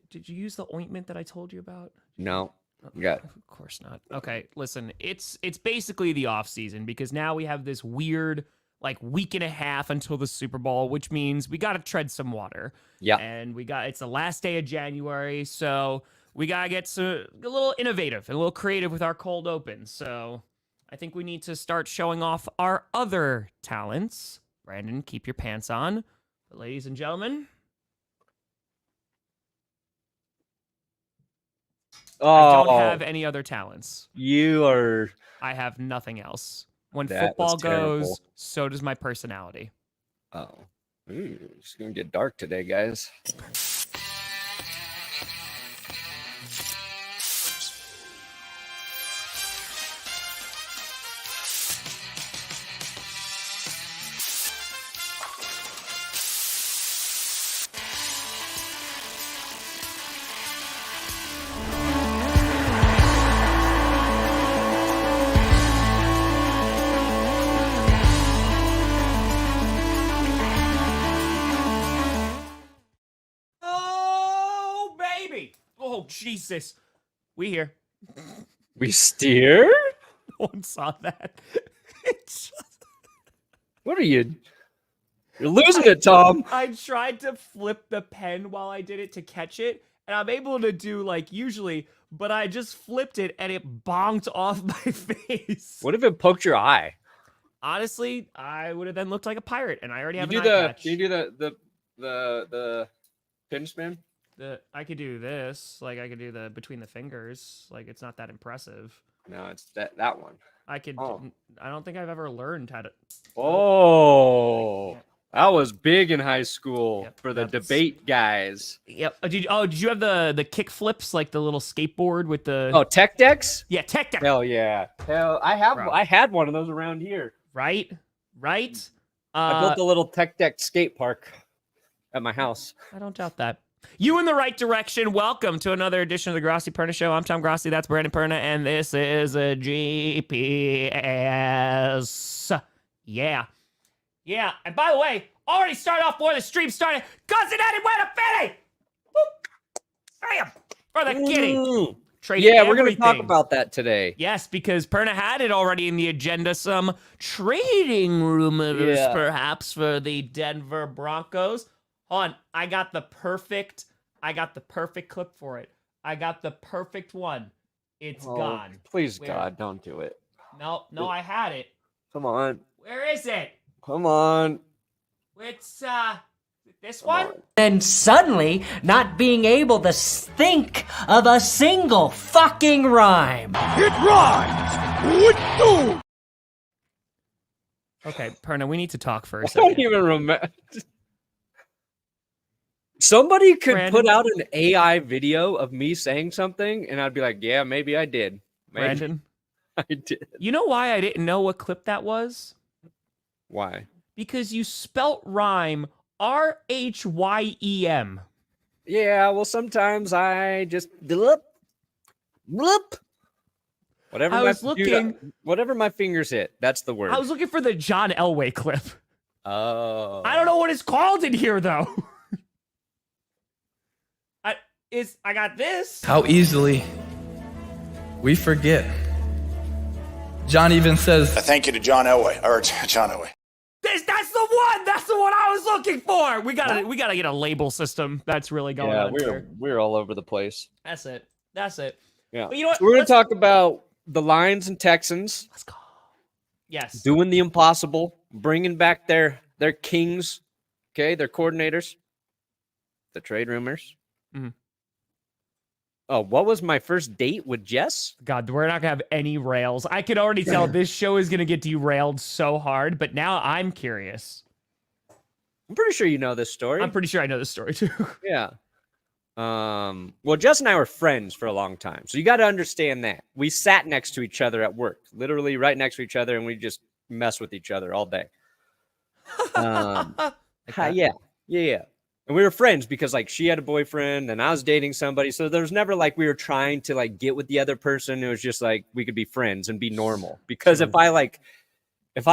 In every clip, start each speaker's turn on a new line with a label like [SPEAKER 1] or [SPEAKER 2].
[SPEAKER 1] Did you use the ointment that I told you about?
[SPEAKER 2] No. Yeah.
[SPEAKER 1] Of course not. Okay, listen, it's basically the off season because now we have this weird like week and a half until the Super Bowl, which means we got to tread some water.
[SPEAKER 2] Yeah.
[SPEAKER 1] And it's the last day of January, so we got to get a little innovative and a little creative with our cold open. So I think we need to start showing off our other talents. Brandon, keep your pants on. But ladies and gentlemen, I don't have any other talents.
[SPEAKER 2] I
[SPEAKER 1] have nothing else. When
[SPEAKER 2] That
[SPEAKER 1] football
[SPEAKER 2] was terrible.
[SPEAKER 1] goes, so does my personality.
[SPEAKER 2] Oh. It's going to get dark today, guys.
[SPEAKER 1] Oh, baby. Oh, Jesus. We here.
[SPEAKER 2] We steer?
[SPEAKER 1] No one saw that.
[SPEAKER 2] What are you? You're losing it, Tom.
[SPEAKER 1] I tried to flip the pen while I did it to catch it, and I'm able to do like usually, but I just flipped it and it bonked off my face.
[SPEAKER 2] What if it poked your eye?
[SPEAKER 1] Honestly, I would have then looked like a pirate, and I already have
[SPEAKER 2] Can
[SPEAKER 1] an eye patch.
[SPEAKER 2] you do the pin spin?
[SPEAKER 1] I could do this, like I could do the between the fingers, like it's not that impressive.
[SPEAKER 2] No, it's that one.
[SPEAKER 1] I don't think I've ever learned how to.
[SPEAKER 2] Oh, that was big in high school for the debate guys.
[SPEAKER 1] Yep. Did you have the kick flips, like the little skateboard with the?
[SPEAKER 2] Oh, tech decks?
[SPEAKER 1] Yeah, tech deck.
[SPEAKER 2] Hell yeah. I had one of those around here.
[SPEAKER 1] Right.
[SPEAKER 2] I built a little tech deck skate park at my house.
[SPEAKER 1] I don't doubt that. You in the right direction. Welcome to another edition of the Grossi Perna Show. I'm Tom Grossi. That's Brandon Perna, and this is a GPS. Yeah. And by the way, already started off before the stream started. Cousin Eddie, where the Fitty? Bam! For the kitty.
[SPEAKER 2] Yeah, we're going to talk about that today.
[SPEAKER 1] Yes, because Perna had it already in the agenda. Some trading rumors, perhaps, for the Denver Broncos. Hold on, I got the perfect clip for it. I got the perfect one. It's gone.
[SPEAKER 2] Please, God, don't do it.
[SPEAKER 1] No, I had it.
[SPEAKER 2] Come on.
[SPEAKER 1] Where is it?
[SPEAKER 2] Come on.
[SPEAKER 1] It's this one?
[SPEAKER 3] And suddenly, not being able to think of a single fucking rhyme.
[SPEAKER 4] It rhymes!
[SPEAKER 1] Okay, Perna, we need to talk for a
[SPEAKER 2] I
[SPEAKER 1] second.
[SPEAKER 2] don't even remember. Somebody could put out an AI video of me saying something, and I'd be like, yeah, maybe I did. Maybe
[SPEAKER 1] Brandon,
[SPEAKER 2] I did.
[SPEAKER 1] you know why I didn't know what clip that was?
[SPEAKER 2] Why?
[SPEAKER 1] Because you spelt rhyme RHYEM.
[SPEAKER 2] Yeah, well, sometimes I just bloop. Whatever my fingers hit, that's the word.
[SPEAKER 1] I was looking for the John Elway clip.
[SPEAKER 2] Oh.
[SPEAKER 1] I don't know what it's called in here, though. I got this.
[SPEAKER 5] How easily we forget. John even says,
[SPEAKER 4] A thank you to John Elway. Or John Elway.
[SPEAKER 1] That's the one. That's the one I was looking for. We gotta get a label system. That's really going on.
[SPEAKER 2] Yeah, we're all over the place.
[SPEAKER 1] That's it.
[SPEAKER 2] Yeah.
[SPEAKER 1] But you know what?
[SPEAKER 2] We're gonna talk about the Lions and Texans.
[SPEAKER 1] Let's go. Yes.
[SPEAKER 2] Doing the impossible, bringing back their kings, okay, their coordinators, the trade rumors.
[SPEAKER 1] Mm-hmm.
[SPEAKER 2] Oh, what was my first date with Jess?
[SPEAKER 1] God, we're not gonna have any rails. I could already tell this show is gonna get derailed so hard, but now I'm curious.
[SPEAKER 2] I'm pretty sure you know this story.
[SPEAKER 1] I'm pretty sure I know this story too.
[SPEAKER 2] Yeah. Well, Jess and I were friends for a long time, so you got to understand that. We sat next to each other at work, literally right next to each other, and we just mess with each other all day. Yeah. And we were friends because like she had a boyfriend and I was dating somebody. So there was never like we were trying to like get with the other person. It was just like we could be friends and be normal. Because if I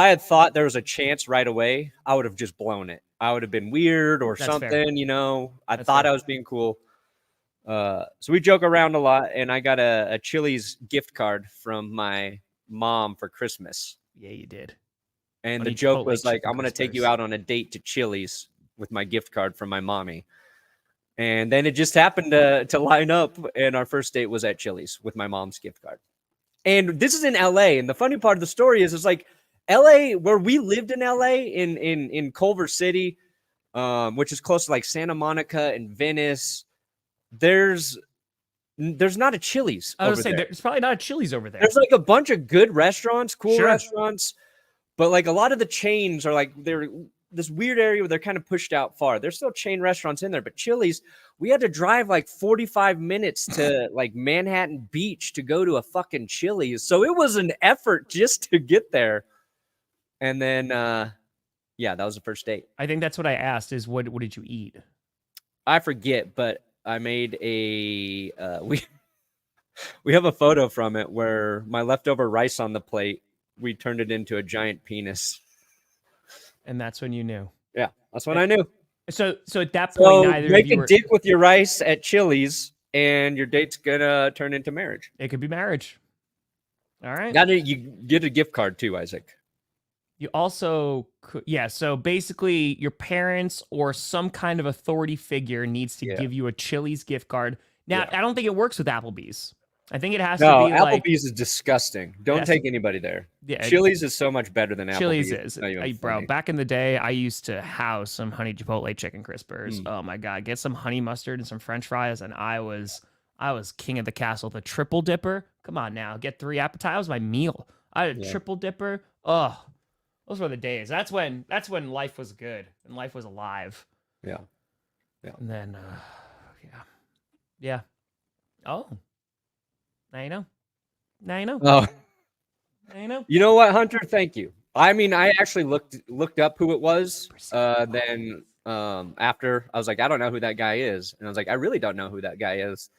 [SPEAKER 2] had thought there was a chance right away, I would have just blown it. I would have been weird or something,
[SPEAKER 1] fair.
[SPEAKER 2] you know. I
[SPEAKER 1] That's
[SPEAKER 2] thought
[SPEAKER 1] fair.
[SPEAKER 2] I was being cool. So we joke around a lot, and I got a Chili's gift card from my mom for Christmas.
[SPEAKER 1] Yeah, you did.
[SPEAKER 2] And
[SPEAKER 1] Funny
[SPEAKER 2] the joke
[SPEAKER 1] Chipotle
[SPEAKER 2] was like,
[SPEAKER 1] chicken
[SPEAKER 2] I'm going to take you
[SPEAKER 1] crispers.
[SPEAKER 2] out on a date to Chili's with my gift card from my mommy. And then it just happened to line up, and our first date was at Chili's with my mom's gift card. And this is in LA. And the funny part of the story is like LA, where we lived in LA in Culver City, which is close to like Santa Monica and Venice. There's not a Chili's.
[SPEAKER 1] I was
[SPEAKER 2] over
[SPEAKER 1] saying
[SPEAKER 2] there.
[SPEAKER 1] there's probably not a Chili's over there.
[SPEAKER 2] There's like a bunch of good restaurants, cool
[SPEAKER 1] Sure.
[SPEAKER 2] restaurants, but like a lot of the chains are like they're this weird area where they're kind of pushed out far. There's still chain restaurants in there, but Chili's, we had to drive like 45 minutes to like Manhattan Beach to go to a fucking Chili's. So it was an effort just to get there. And then, yeah, that was the first date.
[SPEAKER 1] I think that's what I asked is what did you eat?
[SPEAKER 2] I forget, but I made a, we have a photo from it where my leftover rice on the plate, we turned it into a giant penis.
[SPEAKER 1] And that's when you knew.
[SPEAKER 2] Yeah, that's when I knew.
[SPEAKER 1] So at that point, neither
[SPEAKER 2] make
[SPEAKER 1] of you
[SPEAKER 2] a
[SPEAKER 1] were.
[SPEAKER 2] dick with your rice at Chili's, and your date's gonna turn into marriage.
[SPEAKER 1] It could be marriage. All right.
[SPEAKER 2] You get a gift card too, Isaac.
[SPEAKER 1] You also could, yeah. So basically, your parents or some kind of authority figure needs to give you a Chili's gift card. Now, I don't think it works with Applebee's. I think it has to be like
[SPEAKER 2] Applebee's is disgusting. Don't take anybody there.
[SPEAKER 1] Yeah,
[SPEAKER 2] Chili's is so much better than Applebee's.
[SPEAKER 1] Chili's is,
[SPEAKER 2] Not even
[SPEAKER 1] bro.
[SPEAKER 2] funny.
[SPEAKER 1] Back in the day, I used to house some honey Chipotle chicken crispers. Oh my god, get some honey mustard and some French fries, and I was king of the castle. The triple dipper. Come on now, get 3 appetizers. My meal. I had a triple dipper. Oh, those were the days. That's when life was good and life was alive.
[SPEAKER 2] Yeah.
[SPEAKER 1] And then, yeah. Oh, now you know. Now you know.
[SPEAKER 2] Oh,
[SPEAKER 1] Now you know.
[SPEAKER 2] you know what, Hunter? Thank you. I mean, I actually looked up who it was. Then after I was like, I don't know who that guy is, and I was like, I really don't know who that guy is.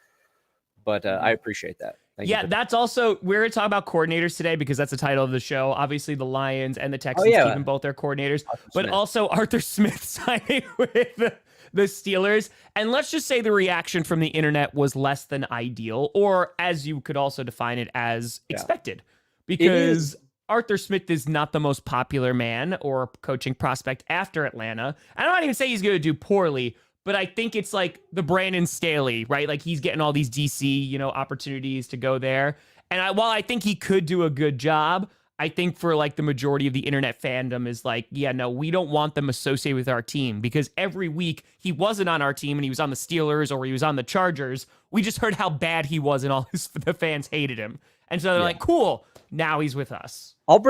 [SPEAKER 2] But I appreciate that. Thank you.
[SPEAKER 1] That's also, we're going to talk about coordinators today because that's the title of the show. Obviously, the Lions and the Texans keeping both their coordinators, but also Arthur Smith signing with the Steelers. And let's just say the reaction from the internet was less than ideal, or as you could also define it, as expected, because Arthur Smith is not the most popular man or coaching prospect after Atlanta. I'm not even saying he's going to do poorly, but I think it's like the Brandon Staley, right? Like he's getting all these DC, opportunities to go there. And while I think he could do a good job, I think for like the majority of the internet fandom is like, yeah, no, we don't want them associated with our team because every week he wasn't on our team and he was on the Steelers or he was on the Chargers. We just heard how bad he was and all the fans hated him. And so they're like, cool, now he's with us.
[SPEAKER 2] I'll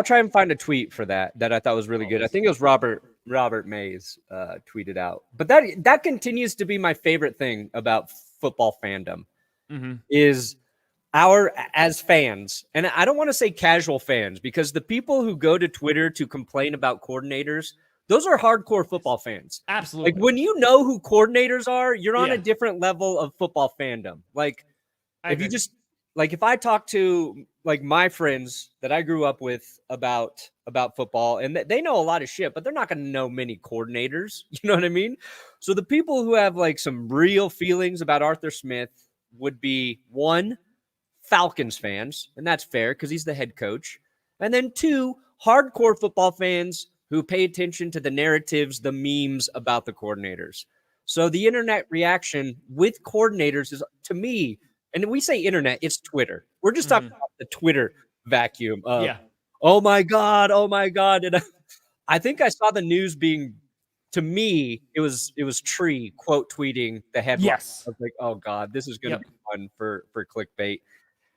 [SPEAKER 2] try and find a tweet for that I thought was really good. I think it was Robert Mays tweeted out. But that continues to be my favorite thing about football fandom is as fans, and I don't want to say casual fans because the people who go to Twitter to complain about coordinators, those are hardcore football fans.
[SPEAKER 1] Absolutely.
[SPEAKER 2] Like when you know who coordinators are, you're on a different level of football fandom. Like if I talk to like my friends that I grew up with about football, and they know a lot of shit, but they're not going to know many coordinators. You know what I mean? So the people who have like some real feelings about Arthur Smith would be 1, Falcons fans, and that's fair because he's the head coach. And then 2, hardcore football fans who pay attention to the narratives, the memes about the coordinators. So the internet reaction with coordinators is, to me, and we say internet, it's Twitter. We're just talking about the Twitter vacuum of, oh my God. And I think I saw the news being, to me, it was Tree quote tweeting the headline.
[SPEAKER 1] Yes.
[SPEAKER 2] I was like, oh God, this is going to be fun for clickbait.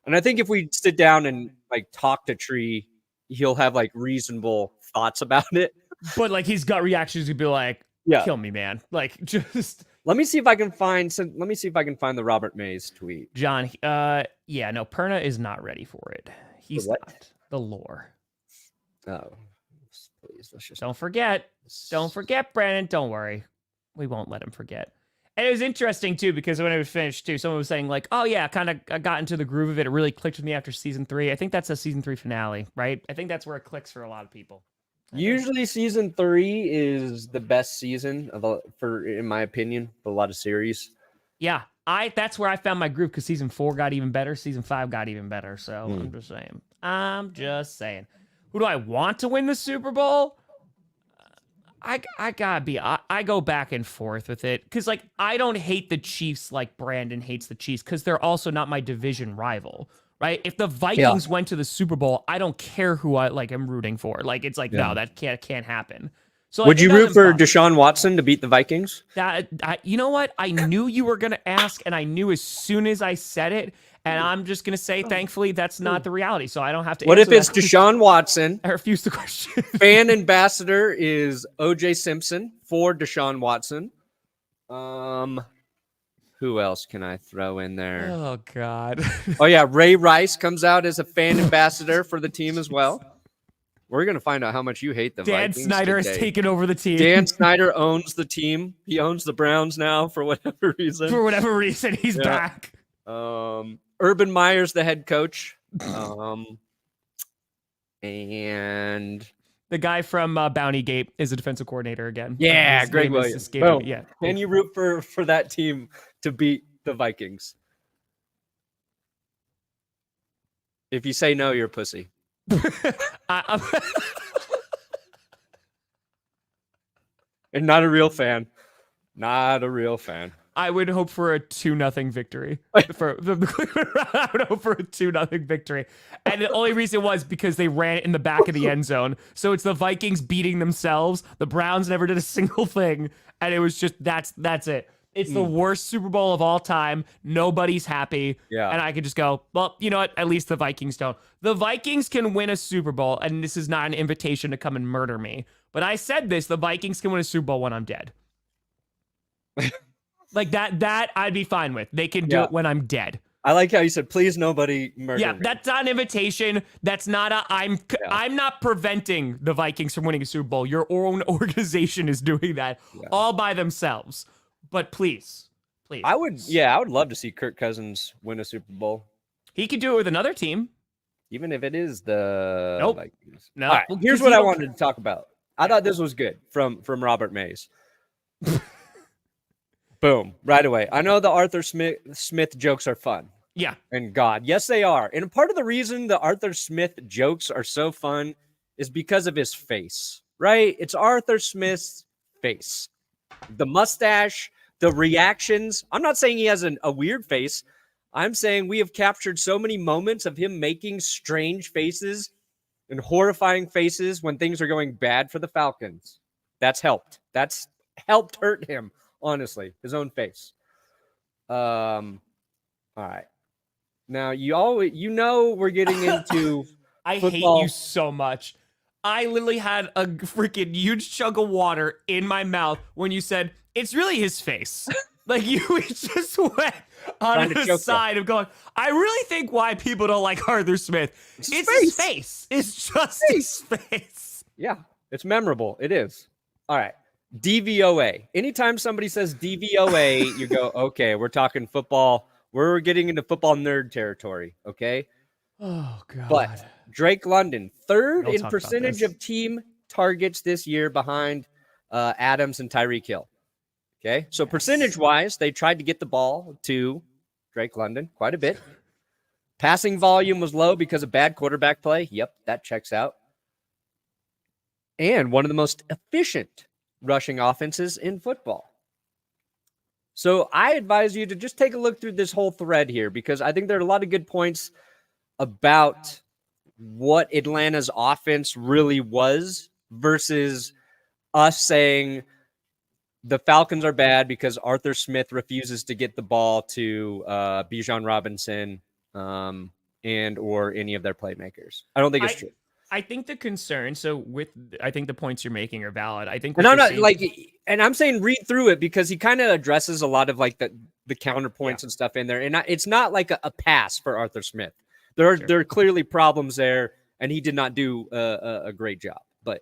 [SPEAKER 2] And I think if we sit down and like talk to Tree, he'll have like reasonable thoughts about it.
[SPEAKER 1] But like his gut reactions would be like, kill me, man. Like just
[SPEAKER 2] let me see if I can find the Robert Mays tweet.
[SPEAKER 1] John, Perna is not ready for it. He's not. The lore.
[SPEAKER 2] Oh, please. Let's just
[SPEAKER 1] Don't forget, Brandon. Don't worry. We won't let him forget. And it was interesting, too, because when it was finished, too, someone was saying, like, oh, yeah, I got into the groove of it. It really clicked with me after season 3. I think that's a season 3 finale, right? I think that's where it clicks for a lot of people.
[SPEAKER 2] Usually season 3 is the best season in my opinion, for a lot of series.
[SPEAKER 1] Yeah. That's where I found my group because season 4 got even better. Season 5 got even better. So I'm just saying. Who do I want to win the Super Bowl? I gotta be. I go back and forth with it because like I don't hate the Chiefs like Brandon hates the Chiefs because they're also not my division rival. Right? If the Vikings went to the Super Bowl, I don't care who I like. I'm rooting for. Like it's like no, that can't happen. So
[SPEAKER 2] would you root for Deshaun Watson to beat the Vikings?
[SPEAKER 1] You know what? I knew you were gonna ask, and I knew as soon as I said it. And I'm just gonna say, thankfully, that's not the reality. So I don't have to.
[SPEAKER 2] What if it's Deshaun Watson?
[SPEAKER 1] I refuse the question.
[SPEAKER 2] Fan ambassador is O.J. Simpson for Deshaun Watson. Who else can I throw in there?
[SPEAKER 1] Oh God.
[SPEAKER 2] Oh yeah, Ray Rice comes out as a fan ambassador for the team as well. We're gonna find out how much you hate the Vikings.
[SPEAKER 1] Dan Snyder has taken over the team.
[SPEAKER 2] Dan Snyder owns the team. He owns the Browns now for whatever reason.
[SPEAKER 1] For whatever reason, he's back.
[SPEAKER 2] Urban Meyer's the head coach. And
[SPEAKER 1] the guy from Bounty Gate is a defensive coordinator again.
[SPEAKER 2] Yeah, Greg Williams. Boom.
[SPEAKER 1] Yeah.
[SPEAKER 2] Can you root for that team to beat the Vikings? If you say no, you're a pussy. And not a real fan. Not a real fan.
[SPEAKER 1] I would hope for a 2-0 victory. I would hope for a 2-0 victory. And the only reason was because they ran it in the back of the end zone. So it's the Vikings beating themselves. The Browns never did a single thing. And it was just, that's it. It's the worst Super Bowl of all time. Nobody's happy.
[SPEAKER 2] Yeah.
[SPEAKER 1] And I could just go, well, you know what? At least the Vikings don't. The Vikings can win a Super Bowl. And this is not an invitation to come and murder me. But I said this, the Vikings can win a Super Bowl when I'm dead. Like that I'd be fine with. They can do it when I'm dead.
[SPEAKER 2] I like how you said, please nobody murder me.
[SPEAKER 1] That's not an invitation. That's not I'm not preventing the Vikings from winning a Super Bowl. Your own organization is doing that all by themselves. But please.
[SPEAKER 2] I would love to see Kirk Cousins win a Super Bowl.
[SPEAKER 1] He could do it with another team.
[SPEAKER 2] Even if it is the Vikings.
[SPEAKER 1] No.
[SPEAKER 2] All right, here's what I wanted to talk about. I thought this was good from Robert Mays. Boom, right away. I know the Arthur Smith jokes are fun.
[SPEAKER 1] Yeah.
[SPEAKER 2] And God, yes, they are. And part of the reason the Arthur Smith jokes are so fun is because of his face, right? It's Arthur Smith's face. The mustache, the reactions. I'm not saying he has a weird face. I'm saying we have captured so many moments of him making strange faces and horrifying faces when things are going bad for the Falcons. That's helped. That's helped hurt him. Honestly, his own face. All right. Now we're getting into
[SPEAKER 1] I
[SPEAKER 2] football.
[SPEAKER 1] hate you so much. I literally had a freaking huge chunk of water in my mouth when you said it's really his face. Like you just went on the side of going, I really think why people don't like Arthur Smith. It's his face. It's just his face.
[SPEAKER 2] Yeah, it's memorable. It is. All right. DVOA. Anytime somebody says DVOA, you go, okay, we're talking football. We're getting into football nerd territory, okay?
[SPEAKER 1] Oh, God.
[SPEAKER 2] But Drake London, third in percentage of team targets this year behind Adams and Tyreek Hill. Okay, so percentage-wise, they tried to get the ball to Drake London quite a bit. Passing volume was low because of bad quarterback play. Yep, that checks out. And one of the most efficient rushing offenses in football. So I advise you to just take a look through this whole thread here because I think there are a lot of good points about what Atlanta's offense really was versus us saying the Falcons are bad because Arthur Smith refuses to get the ball to Bijan Robinson and or any of their playmakers. I don't think it's true.
[SPEAKER 1] I think the concern, I think the points you're making are valid. I think,
[SPEAKER 2] and I'm not and I'm saying read through it because he kind of addresses a lot of like the counterpoints and stuff in there. And it's not like a pass for Arthur Smith. There are clearly problems there, and he did not do a great job. But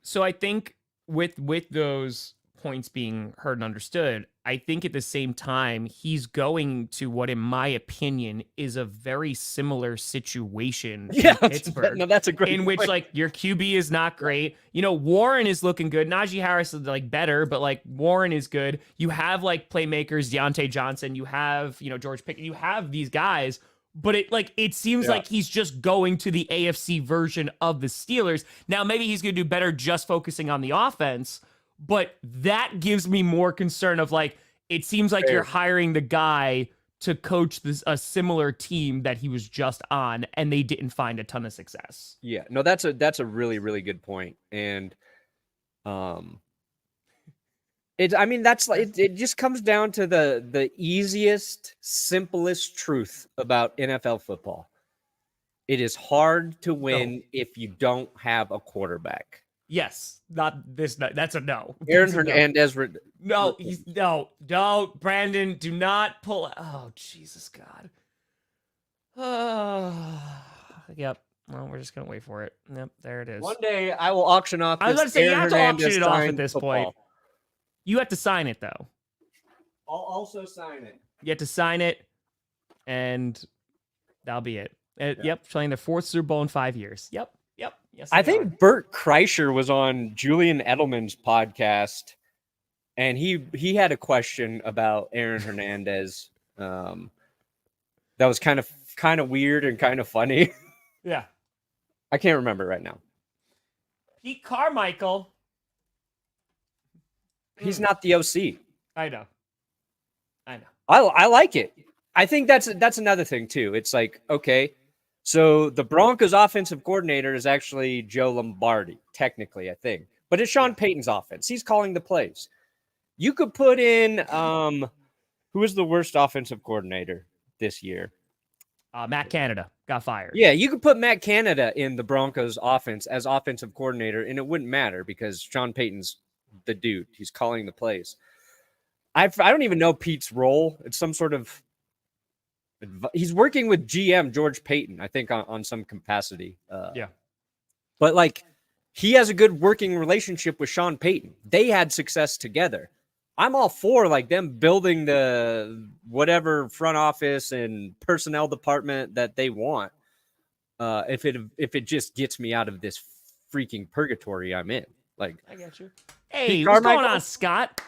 [SPEAKER 1] so I think with those points being heard and understood, I think at the same time, he's going to what, in my opinion, is a very similar situation
[SPEAKER 2] Yeah,
[SPEAKER 1] to Pittsburgh.
[SPEAKER 2] no, that's a great
[SPEAKER 1] in which,
[SPEAKER 2] point.
[SPEAKER 1] like, your QB is not great. You know, Warren is looking good. Najee Harris is, like, better, but, like, Warren is good. You have, like, playmakers, Deontay Johnson. You have, you know, George Pickens. You have these guys. But it seems like he's just going to the AFC version of the Steelers. Now, maybe he's going to do better just focusing on the offense, but that gives me more concern of, like, it seems like you're hiring the guy to coach a similar team that he was just on, and they didn't find a ton of success.
[SPEAKER 2] Yeah, no, that's a really, really good point. And it just comes down to the easiest, simplest truth about NFL football. It is hard to win if you don't have a quarterback.
[SPEAKER 1] Yes, that's a no.
[SPEAKER 2] Aaron Hernandez.
[SPEAKER 1] No, Brandon, do not pull. Oh, Jesus God. Yep. Well, we're just gonna wait for it. Yep, there it is.
[SPEAKER 2] One day I will auction off.
[SPEAKER 1] I was going to say, you
[SPEAKER 2] Aaron
[SPEAKER 1] have to
[SPEAKER 2] Hernandez
[SPEAKER 1] auction it off at
[SPEAKER 2] signed
[SPEAKER 1] this
[SPEAKER 2] football.
[SPEAKER 1] point. You have to sign it, though.
[SPEAKER 2] I'll also sign it.
[SPEAKER 1] You have to sign it, and that'll be it. Yep, playing their 4th Super Bowl in 5 years. Yep. Yes,
[SPEAKER 2] I think Bert Kreischer was on Julian Edelman's podcast, and he had a question about Aaron Hernandez. That was kind of weird and kind of funny.
[SPEAKER 1] Yeah.
[SPEAKER 2] I can't remember right now.
[SPEAKER 1] Pete Carmichael.
[SPEAKER 2] He's not the OC.
[SPEAKER 1] I know.
[SPEAKER 2] I like it. I think that's another thing too. It's like, okay, so the Broncos offensive coordinator is actually Joe Lombardi, technically, I think. But it's Sean Payton's offense. He's calling the plays. You could put in who was the worst offensive coordinator this year?
[SPEAKER 1] Matt Canada got fired.
[SPEAKER 2] Yeah, you could put Matt Canada in the Broncos offense as offensive coordinator, and it wouldn't matter because Sean Payton's the dude. He's calling the plays. I don't even know Pete's role. It's some sort of he's working with GM George Payton, I think, on some capacity.
[SPEAKER 1] Yeah.
[SPEAKER 2] But like he has a good working relationship with Sean Payton. They had success together. I'm all for like them building the whatever front office and personnel department that they want. If it just gets me out of this freaking purgatory I'm in. Like,
[SPEAKER 1] I get you. Hey, what's going on, Scott?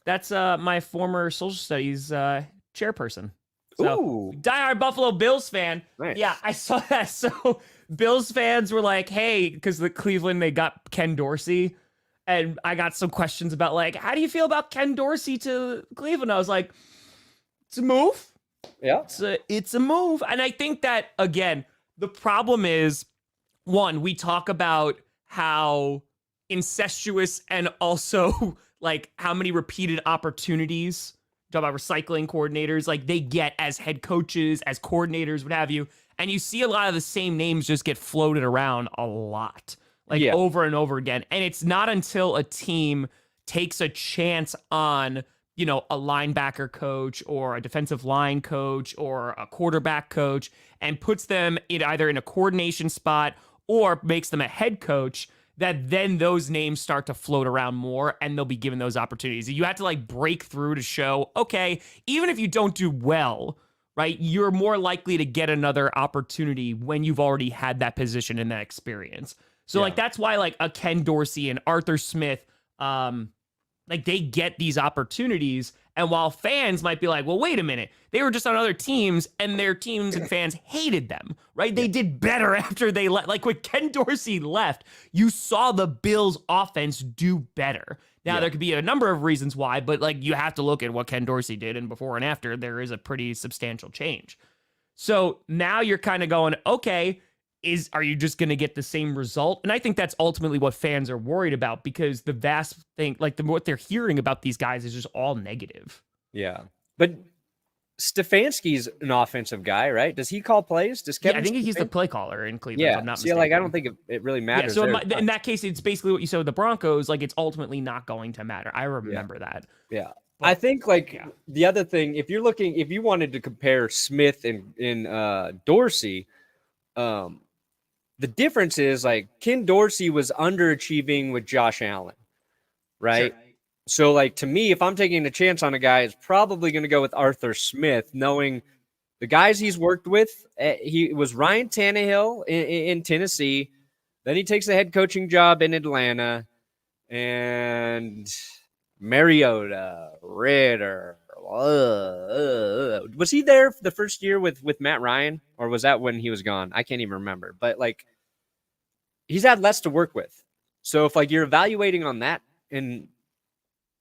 [SPEAKER 1] That's my former social studies chairperson. So,
[SPEAKER 2] ooh,
[SPEAKER 1] diehard Buffalo Bills fan.
[SPEAKER 2] Nice.
[SPEAKER 1] Yeah, I saw that. So Bills fans were like, hey, because the Cleveland, they got Ken Dorsey. And I got some questions about, like, how do you feel about Ken Dorsey to Cleveland? I was like, it's a move.
[SPEAKER 2] Yeah.
[SPEAKER 1] It's a move. And I think that, again, the problem is, one, we talk about how incestuous and also, like, how many repeated opportunities, talk about recycling coordinators, like, they get as head coaches, as coordinators, what have you. And you see a lot of the same names just get floated around a lot. Like over and over again. And it's not until a team takes a chance on, you know, a linebacker coach or a defensive line coach or a quarterback coach and puts them in either in a coordination spot or makes them a head coach that then those names start to float around more and they'll be given those opportunities. You have to like break through to show, okay, even if you don't do well, right, you're more likely to get another opportunity when you've already had that position and that experience. So, like, that's why, like, a Ken Dorsey and Arthur Smith, like, they get these opportunities. And while fans might be like, well, wait a minute, they were just on other teams and their teams and fans hated them, right? They did better after they left. Like, when Ken Dorsey left, you saw the Bills' offense do better. Now, there could be a number of reasons why, but, like, you have to look at what Ken Dorsey did. And before and after, there is a pretty substantial change. So now you're kind of going, okay, are you just going to get the same result? And I think that's ultimately what fans are worried about because the vast thing, like what they're hearing about these guys is just all negative.
[SPEAKER 2] Yeah. But Stefanski's an offensive guy, right? Does he call plays? Does Kevin?
[SPEAKER 1] I think he's the play caller in Cleveland.
[SPEAKER 2] Yeah.
[SPEAKER 1] If I'm not
[SPEAKER 2] mistaken. Like, I don't think it really matters.
[SPEAKER 1] Yeah, so in that case, it's basically what you said with the Broncos. Like, it's ultimately not going to matter. I remember that.
[SPEAKER 2] Yeah. But, I think the other thing, if you wanted to compare Smith and Dorsey, the difference is like Ken Dorsey was underachieving with Josh Allen, right? Sure. So, like, to me, if I'm taking a chance on a guy, it's probably going to go with Arthur Smith, knowing the guys he's worked with. He was Ryan Tannehill in Tennessee. Then he takes a head coaching job in Atlanta. And Mariota, Ritter. Was he there the first year with Matt Ryan? Or was that when he was gone? I can't even remember. But, like, he's had less to work with. So, if, like, you're evaluating on that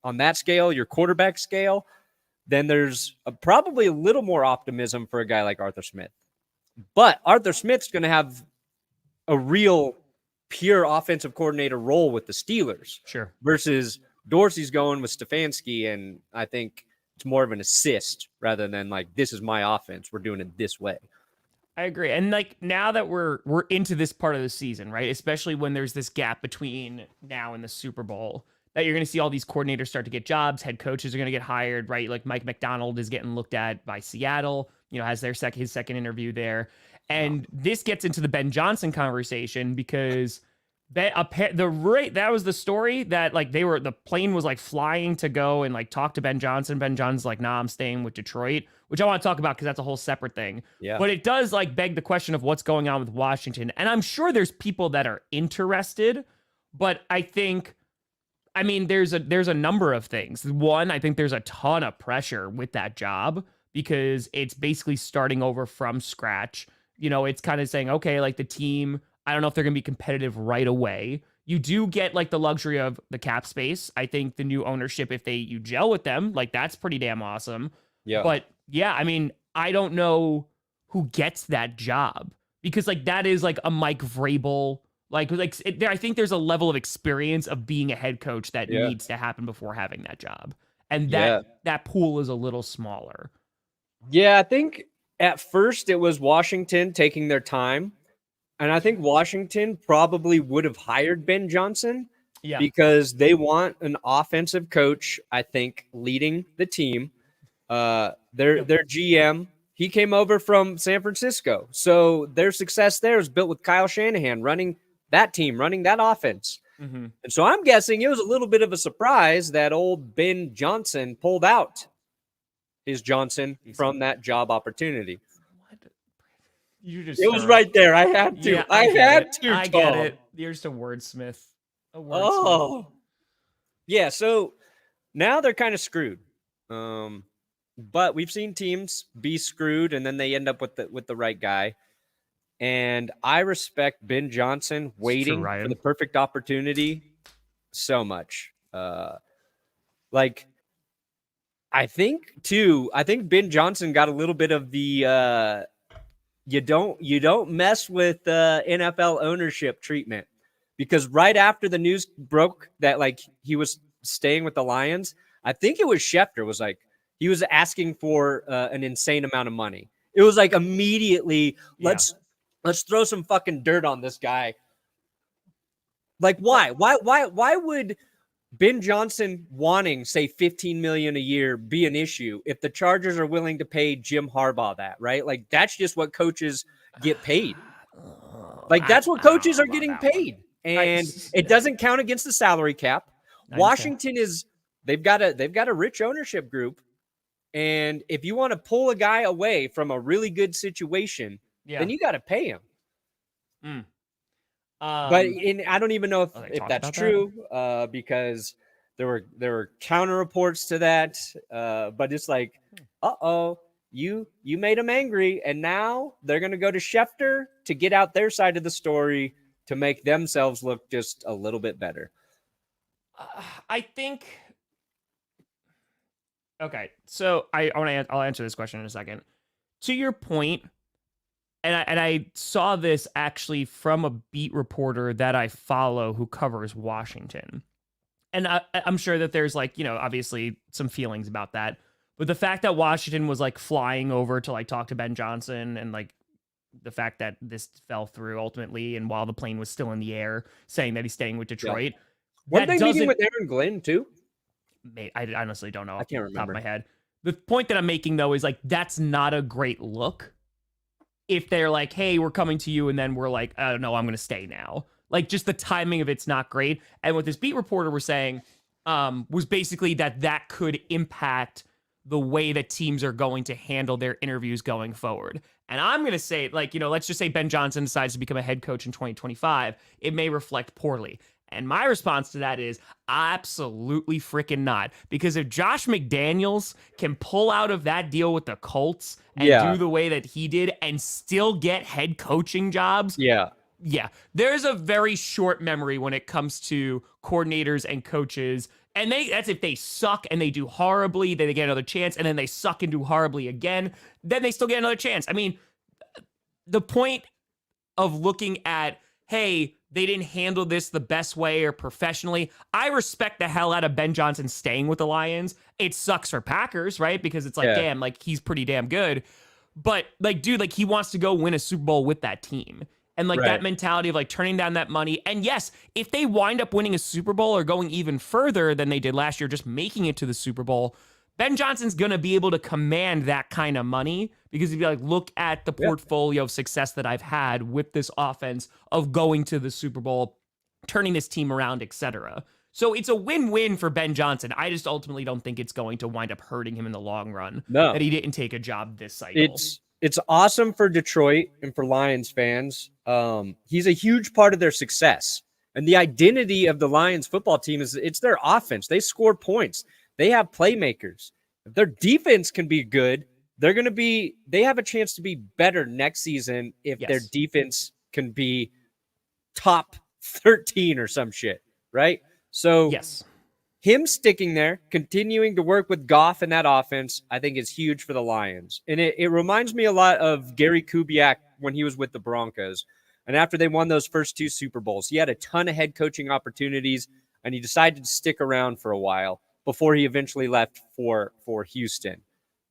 [SPEAKER 2] on that scale, your quarterback scale, then there's probably a little more optimism for a guy like Arthur Smith. But Arthur Smith's going to have a real pure offensive coordinator role with the Steelers.
[SPEAKER 1] Sure.
[SPEAKER 2] Versus Dorsey's going with Stefanski, and I think it's more of an assist rather than like, this is my offense. We're doing it this way.
[SPEAKER 1] I agree. And like now that we're into this part of the season, right? Especially when there's this gap between now and the Super Bowl, that you're going to see all these coordinators start to get jobs, head coaches are going to get hired, right? Like Mike McDonald is getting looked at by Seattle, has his second interview there. And this gets into the Ben Johnson conversation because that was the story that like the plane was like flying to go and like talk to Ben Johnson. Ben Johnson's like, nah, I'm staying with Detroit, which I want to talk about because that's a whole separate thing.
[SPEAKER 2] Yeah.
[SPEAKER 1] But it does like beg the question of what's going on with Washington. And I'm sure there's people that are interested, but there's a number of things. One, I think there's a ton of pressure with that job because it's basically starting over from scratch. It's kind of saying, okay, like the team, I don't know if they're going to be competitive right away. You do get like the luxury of the cap space. I think the new ownership, if you gel with them, like that's pretty damn awesome.
[SPEAKER 2] Yeah.
[SPEAKER 1] But yeah, I don't know who gets that job because like that is like a Mike Vrabel. I think there's a level of experience of being a head coach that needs to happen before having that job. And that pool is a little smaller.
[SPEAKER 2] Yeah, I think at first it was Washington taking their time. And I think Washington probably would have hired Ben Johnson because they want an offensive coach, I think, leading the team. Their GM, he came over from San Francisco. So their success there is built with Kyle Shanahan running that team, running that offense.
[SPEAKER 1] Mm-hmm.
[SPEAKER 2] And so I'm guessing it was a little bit of a surprise that old Ben Johnson pulled out his Johnson from that job opportunity. It was right there. I had to.
[SPEAKER 1] Yeah,
[SPEAKER 2] I had to.
[SPEAKER 1] I get it. You're just a wordsmith.
[SPEAKER 2] Yeah. So now they're kind of screwed. But we've seen teams be screwed and then they end up with the right guy. And I respect Ben Johnson waiting for the perfect opportunity so much. I think Ben Johnson got a little bit of the you don't mess with NFL ownership treatment, because right after the news broke that like he was staying with the Lions, I think it was Schefter was like he was asking for an insane amount of money. It was like immediately let's throw some fucking dirt on this guy. Like why would Ben Johnson wanting, say, $15 million a year be an issue if the Chargers are willing to pay Jim Harbaugh that, right? Like, that's just what coaches get paid. Like, that's what coaches are getting paid. And it doesn't count against the salary cap. Washington they've got a rich ownership group. And if you want to pull a guy away from a really good situation, then you got to pay him. But I don't even know if that's true, because there were counter reports to that. But it's like, you made them angry, and now they're gonna go to Schefter to get out their side of the story to make themselves look just a little bit better.
[SPEAKER 1] I think. Okay, so I'll answer this question in a second. To your point. And I saw this actually from a beat reporter that I follow who covers Washington. And I'm sure that there's like, obviously some feelings about that. But the fact that Washington was like flying over to like talk to Ben Johnson, and like the fact that this fell through ultimately, and while the plane was still in the air, saying that he's staying with Detroit.
[SPEAKER 2] Weren't they meeting with Aaron Glenn too?
[SPEAKER 1] I honestly don't know.
[SPEAKER 2] I can't remember.
[SPEAKER 1] Off the top of my head. The point that I'm making though is like, that's not a great look. If they're like, hey, we're coming to you, and then we're like, oh, no, I'm going to stay now. Like, just the timing of it's not great. And what this beat reporter was saying was basically that could impact the way that teams are going to handle their interviews going forward. And I'm going to say, like, let's just say Ben Johnson decides to become a head coach in 2025. It may reflect poorly. And my response to that is absolutely freaking not. Because if Josh McDaniels can pull out of that deal with the Colts and do the way that he did and still get head coaching jobs. Yeah, there's a very short memory when it comes to coordinators and coaches. And that's if they suck and they do horribly, then they get another chance, and then they suck and do horribly again, then they still get another chance. I mean, the point of looking at, hey, they didn't handle this the best way or professionally. I respect the hell out of Ben Johnson staying with the Lions. It sucks for Packers, right? Because it's like, damn, like he's pretty damn good. But like, dude, like he wants to go win a Super Bowl with that team. And like that mentality of like turning down that money. And yes, if they wind up winning a Super Bowl or going even further than they did last year, just making it to the Super Bowl, Ben Johnson's going to be able to command that kind of money because if you like look at the portfolio of success that I've had with this offense of going to the Super Bowl, turning this team around, etc. So it's a win-win for Ben Johnson. I just ultimately don't think it's going to wind up hurting him in the long run that he didn't take a job this cycle.
[SPEAKER 2] It's awesome for Detroit and for Lions fans. He's a huge part of their success. And the identity of the Lions football team is it's their offense. They score points. They have playmakers. If their defense can be good, they have a chance to be better next season if their defense can be top 13 or some shit, right? So him sticking there, continuing to work with Goff in that offense, I think is huge for the Lions. And it reminds me a lot of Gary Kubiak when he was with the Broncos. And after they won those first 2 Super Bowls, he had a ton of head coaching opportunities, and he decided to stick around for a while before he eventually left for Houston.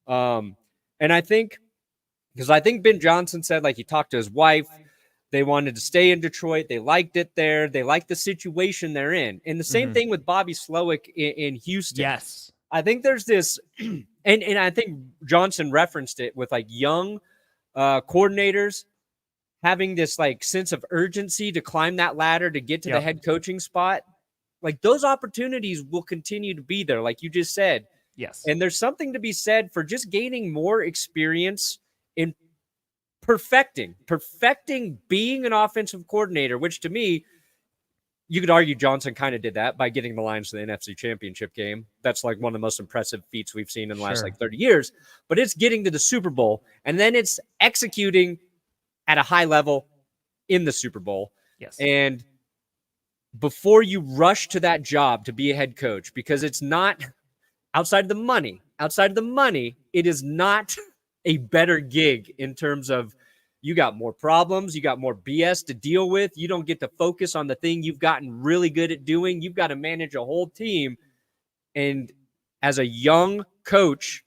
[SPEAKER 2] And I think Ben Johnson said, like, he talked to his wife, they wanted to stay in Detroit. They liked it there. They liked the situation they're in. And the same thing with Bobby Slowik in Houston.
[SPEAKER 1] Yes.
[SPEAKER 2] I think there's this, and I think Johnson referenced it with like young coordinators having this like sense of urgency to climb that ladder to get to the head coaching spot. Like those opportunities will continue to be there, like you just said.
[SPEAKER 1] Yes.
[SPEAKER 2] And there's something to be said for just gaining more experience in perfecting being an offensive coordinator, which to me, you could argue Johnson kind of did that by getting the Lions to the NFC Championship game. That's like one of the most impressive feats we've seen in the last like 30 years. But it's getting to the Super Bowl, and then it's executing at a high level in the Super Bowl.
[SPEAKER 1] Yes.
[SPEAKER 2] And before you rush to that job to be a head coach, because it's not outside of the money, it is not a better gig in terms of you got more problems, you got more BS to deal with. You don't get to focus on the thing you've gotten really good at doing. You've got to manage a whole team. And as a young coach,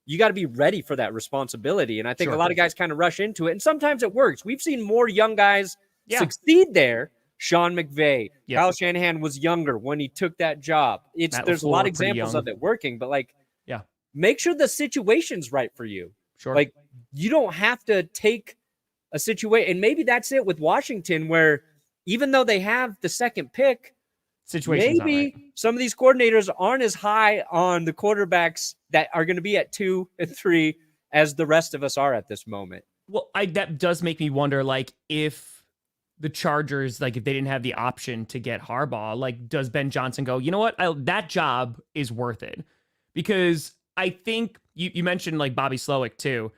[SPEAKER 2] you got to be ready for that responsibility. And I think a lot of guys kind of rush into it. And sometimes it works. We've seen more young guys succeed there. Sean McVay, Kyle Shanahan was younger when he took that job. There's a lot of examples of it working, but like, make sure the situation's right for you. Like you don't have to take a situation. And maybe that's it with Washington, where even though they have the second pick, maybe some of these coordinators aren't as high on the quarterbacks that are going to be at 2 and 3 as the rest of us are at this moment.
[SPEAKER 1] Well, that does make me wonder, like, if the Chargers, like, if they didn't have the option to get Harbaugh, like, does Ben Johnson go, you know what? That job is worth it? Because I think you mentioned like Bobby Slowik too.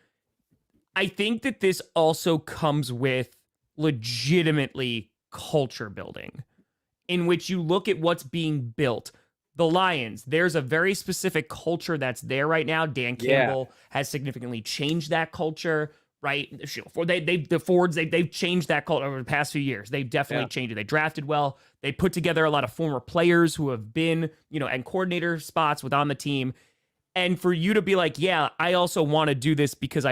[SPEAKER 1] I think that this also comes with legitimately culture building, in which you look at what's being built. The Lions, there's a very specific culture that's there right now. Dan Campbell has significantly changed that culture, right? They've changed that culture over the past few years. They've definitely changed it. They drafted well. They put together a lot of former players who have been, and coordinator spots on the team. And for you to be like, yeah, I also want to do this because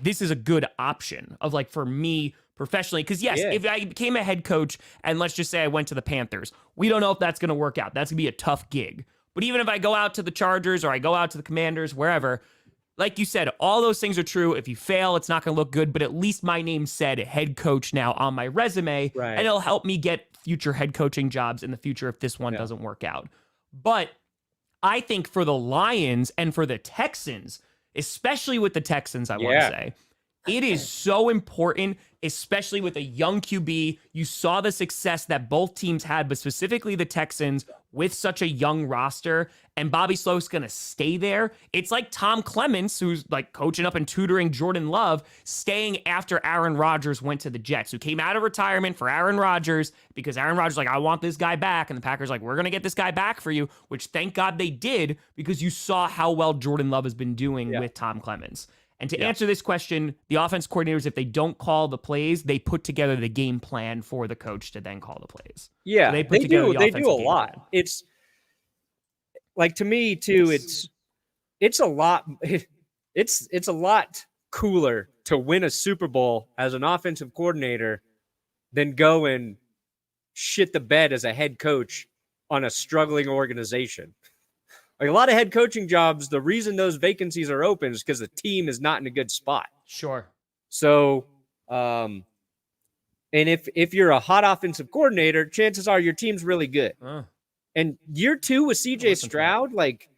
[SPEAKER 1] this is a good option of like for me professionally. Because yes, if I became a head coach and let's just say I went to the Panthers, we don't know if that's going to work out. That's going to be a tough gig. But even if I go out to the Chargers or I go out to the Commanders, wherever, like you said, all those things are true. If you fail, it's not going to look good. But at least my name said head coach now on my resume. Right. And it'll help me get future head coaching jobs in the future if this one doesn't work out. But I think for the Lions and for the Texans, especially with the Texans, I want to say, it is so important, especially with a young QB. You saw the success that both teams had, but specifically the Texans with such a young roster, and Bobby Slowik's going to stay there. It's like Tom Clements, who's like coaching up and tutoring Jordan Love, staying after Aaron Rodgers went to the Jets, who came out of retirement for Aaron Rodgers because Aaron Rodgers like, I want this guy back. And the Packers like, we're going to get this guy back for you, which thank God they did, because you saw how well Jordan Love has been doing with Tom Clements. And to answer this question, the offense coordinators, if they don't call the plays, they put together the game plan for the coach to then call the plays.
[SPEAKER 2] Yeah,
[SPEAKER 1] so
[SPEAKER 2] they
[SPEAKER 1] do
[SPEAKER 2] a lot.
[SPEAKER 1] Plan.
[SPEAKER 2] It's like, to me too, it's a lot. It's a lot cooler to win a Super Bowl as an offensive coordinator than go and shit the bed as a head coach on a struggling organization. Like, a lot of head coaching jobs, the reason those vacancies are open is because the team is not in a good spot.
[SPEAKER 1] Sure.
[SPEAKER 2] So, and if you're a hot offensive coordinator, chances are your team's really good. And year 2 with CJ Stroud, like,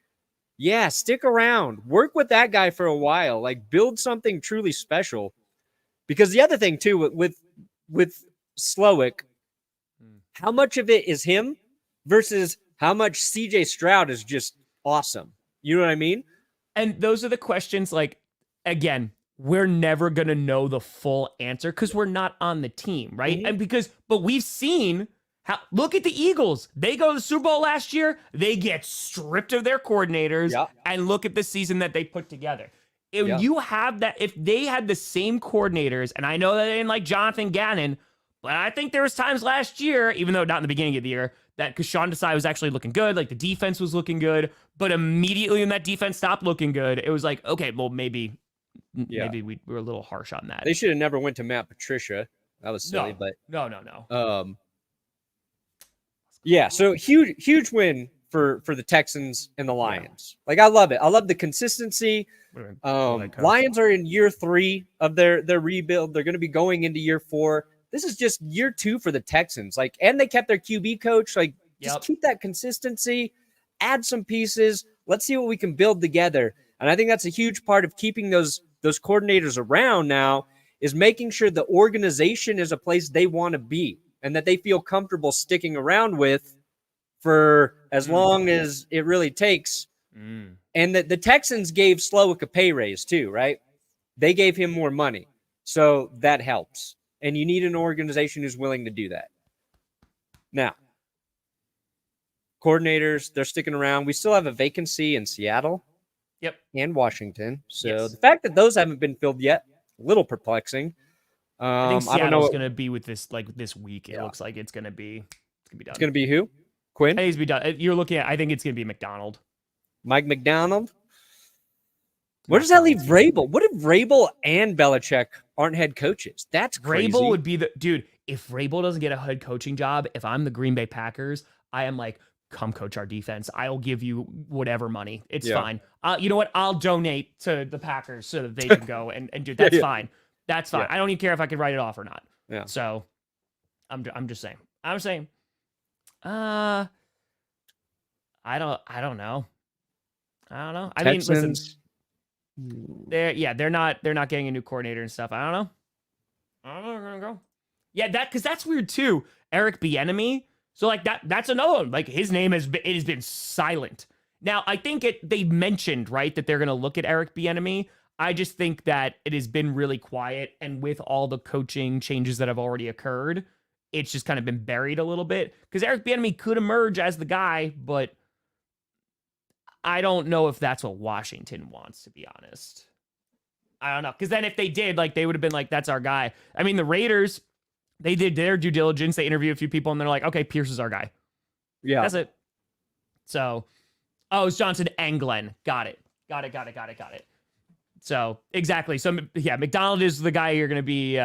[SPEAKER 2] yeah, stick around. Work with that guy for a while. Like, build something truly special. Because the other thing, too, with Slowik, how much of it is him versus how much CJ Stroud is just awesome? You know what I mean?
[SPEAKER 1] And those are the questions, like, again, we're never going to know the full answer because we're not on the team, right? And but we've seen how, look at the Eagles. They go to the Super Bowl last year. They get stripped of their coordinators, and look at the season that they put together. If you have that, if they had the same coordinators, and I know that they didn't like Jonathan Gannon, but I think there was times last year, even though not in the beginning of the year, that because Sean Desai was actually looking good, like the defense was looking good, but immediately when that defense stopped looking good, it was like, okay, well, maybe we were a little harsh on that.
[SPEAKER 2] They should have never went to Matt Patricia. That was silly, but
[SPEAKER 1] no.
[SPEAKER 2] Yeah, so huge win for the Texans and the Lions. Like, I love it. I love the consistency. Lions are in year 3 of their rebuild. They're going to be going into year 4. This is just year 2 for the Texans. Like, and they kept their QB coach. Like, just keep that consistency, add some pieces. Let's see what we can build together. And I think that's a huge part of keeping those coordinators around now, is making sure the organization is a place they want to be and that they feel comfortable sticking around with for as long as it really takes. And that the Texans gave Slowik a pay raise too, right? They gave him more money. So that helps. And you need an organization who's willing to do that. Now, coordinators, they're sticking around. We still have a vacancy in Seattle and Washington. So the fact that those haven't been filled yet, a little perplexing.
[SPEAKER 1] I think Seattle's going to be with this week. It looks like it's going to be done.
[SPEAKER 2] It's going to be who? Quinn?
[SPEAKER 1] I think it's be done. You're looking at, I think it's going to be McDonald.
[SPEAKER 2] Mike McDonald? Where does that leave Vrabel? What if Vrabel and Belichick aren't head coaches? That's crazy.
[SPEAKER 1] Vrabel would be dude, if Vrabel doesn't get a head coaching job, if I'm the Green Bay Packers, I am like, come coach our defense. I'll give you whatever money. It's fine. You know what? I'll donate to the Packers so that they can go and do. That's fine. That's fine. I don't even care if I can write it off or not.
[SPEAKER 2] Yeah.
[SPEAKER 1] So I'm just saying. I don't know. I mean, listen, they're not getting a new coordinator and stuff. I don't know. I'm gonna go. Yeah, because that's weird too. Eric Bienemy. So like that's another one. Like, his name has been silent. Now I think they mentioned, right, that they're gonna look at Eric Bienemy. I just think that it has been really quiet, and with all the coaching changes that have already occurred, it's just kind of been buried a little bit. Because Eric Bienemy could emerge as the guy, but I don't know if that's what Washington wants, to be honest. I don't know. Because then if they did, like, they would have been like, that's our guy. I mean, the Raiders, they did their due diligence. They interviewed a few people, and they're like, okay, Pierce is our guy.
[SPEAKER 2] Yeah.
[SPEAKER 1] That's it. So, it's Johnson and Glenn. Got it. So, exactly. So, yeah, McDonald is the guy you're going to be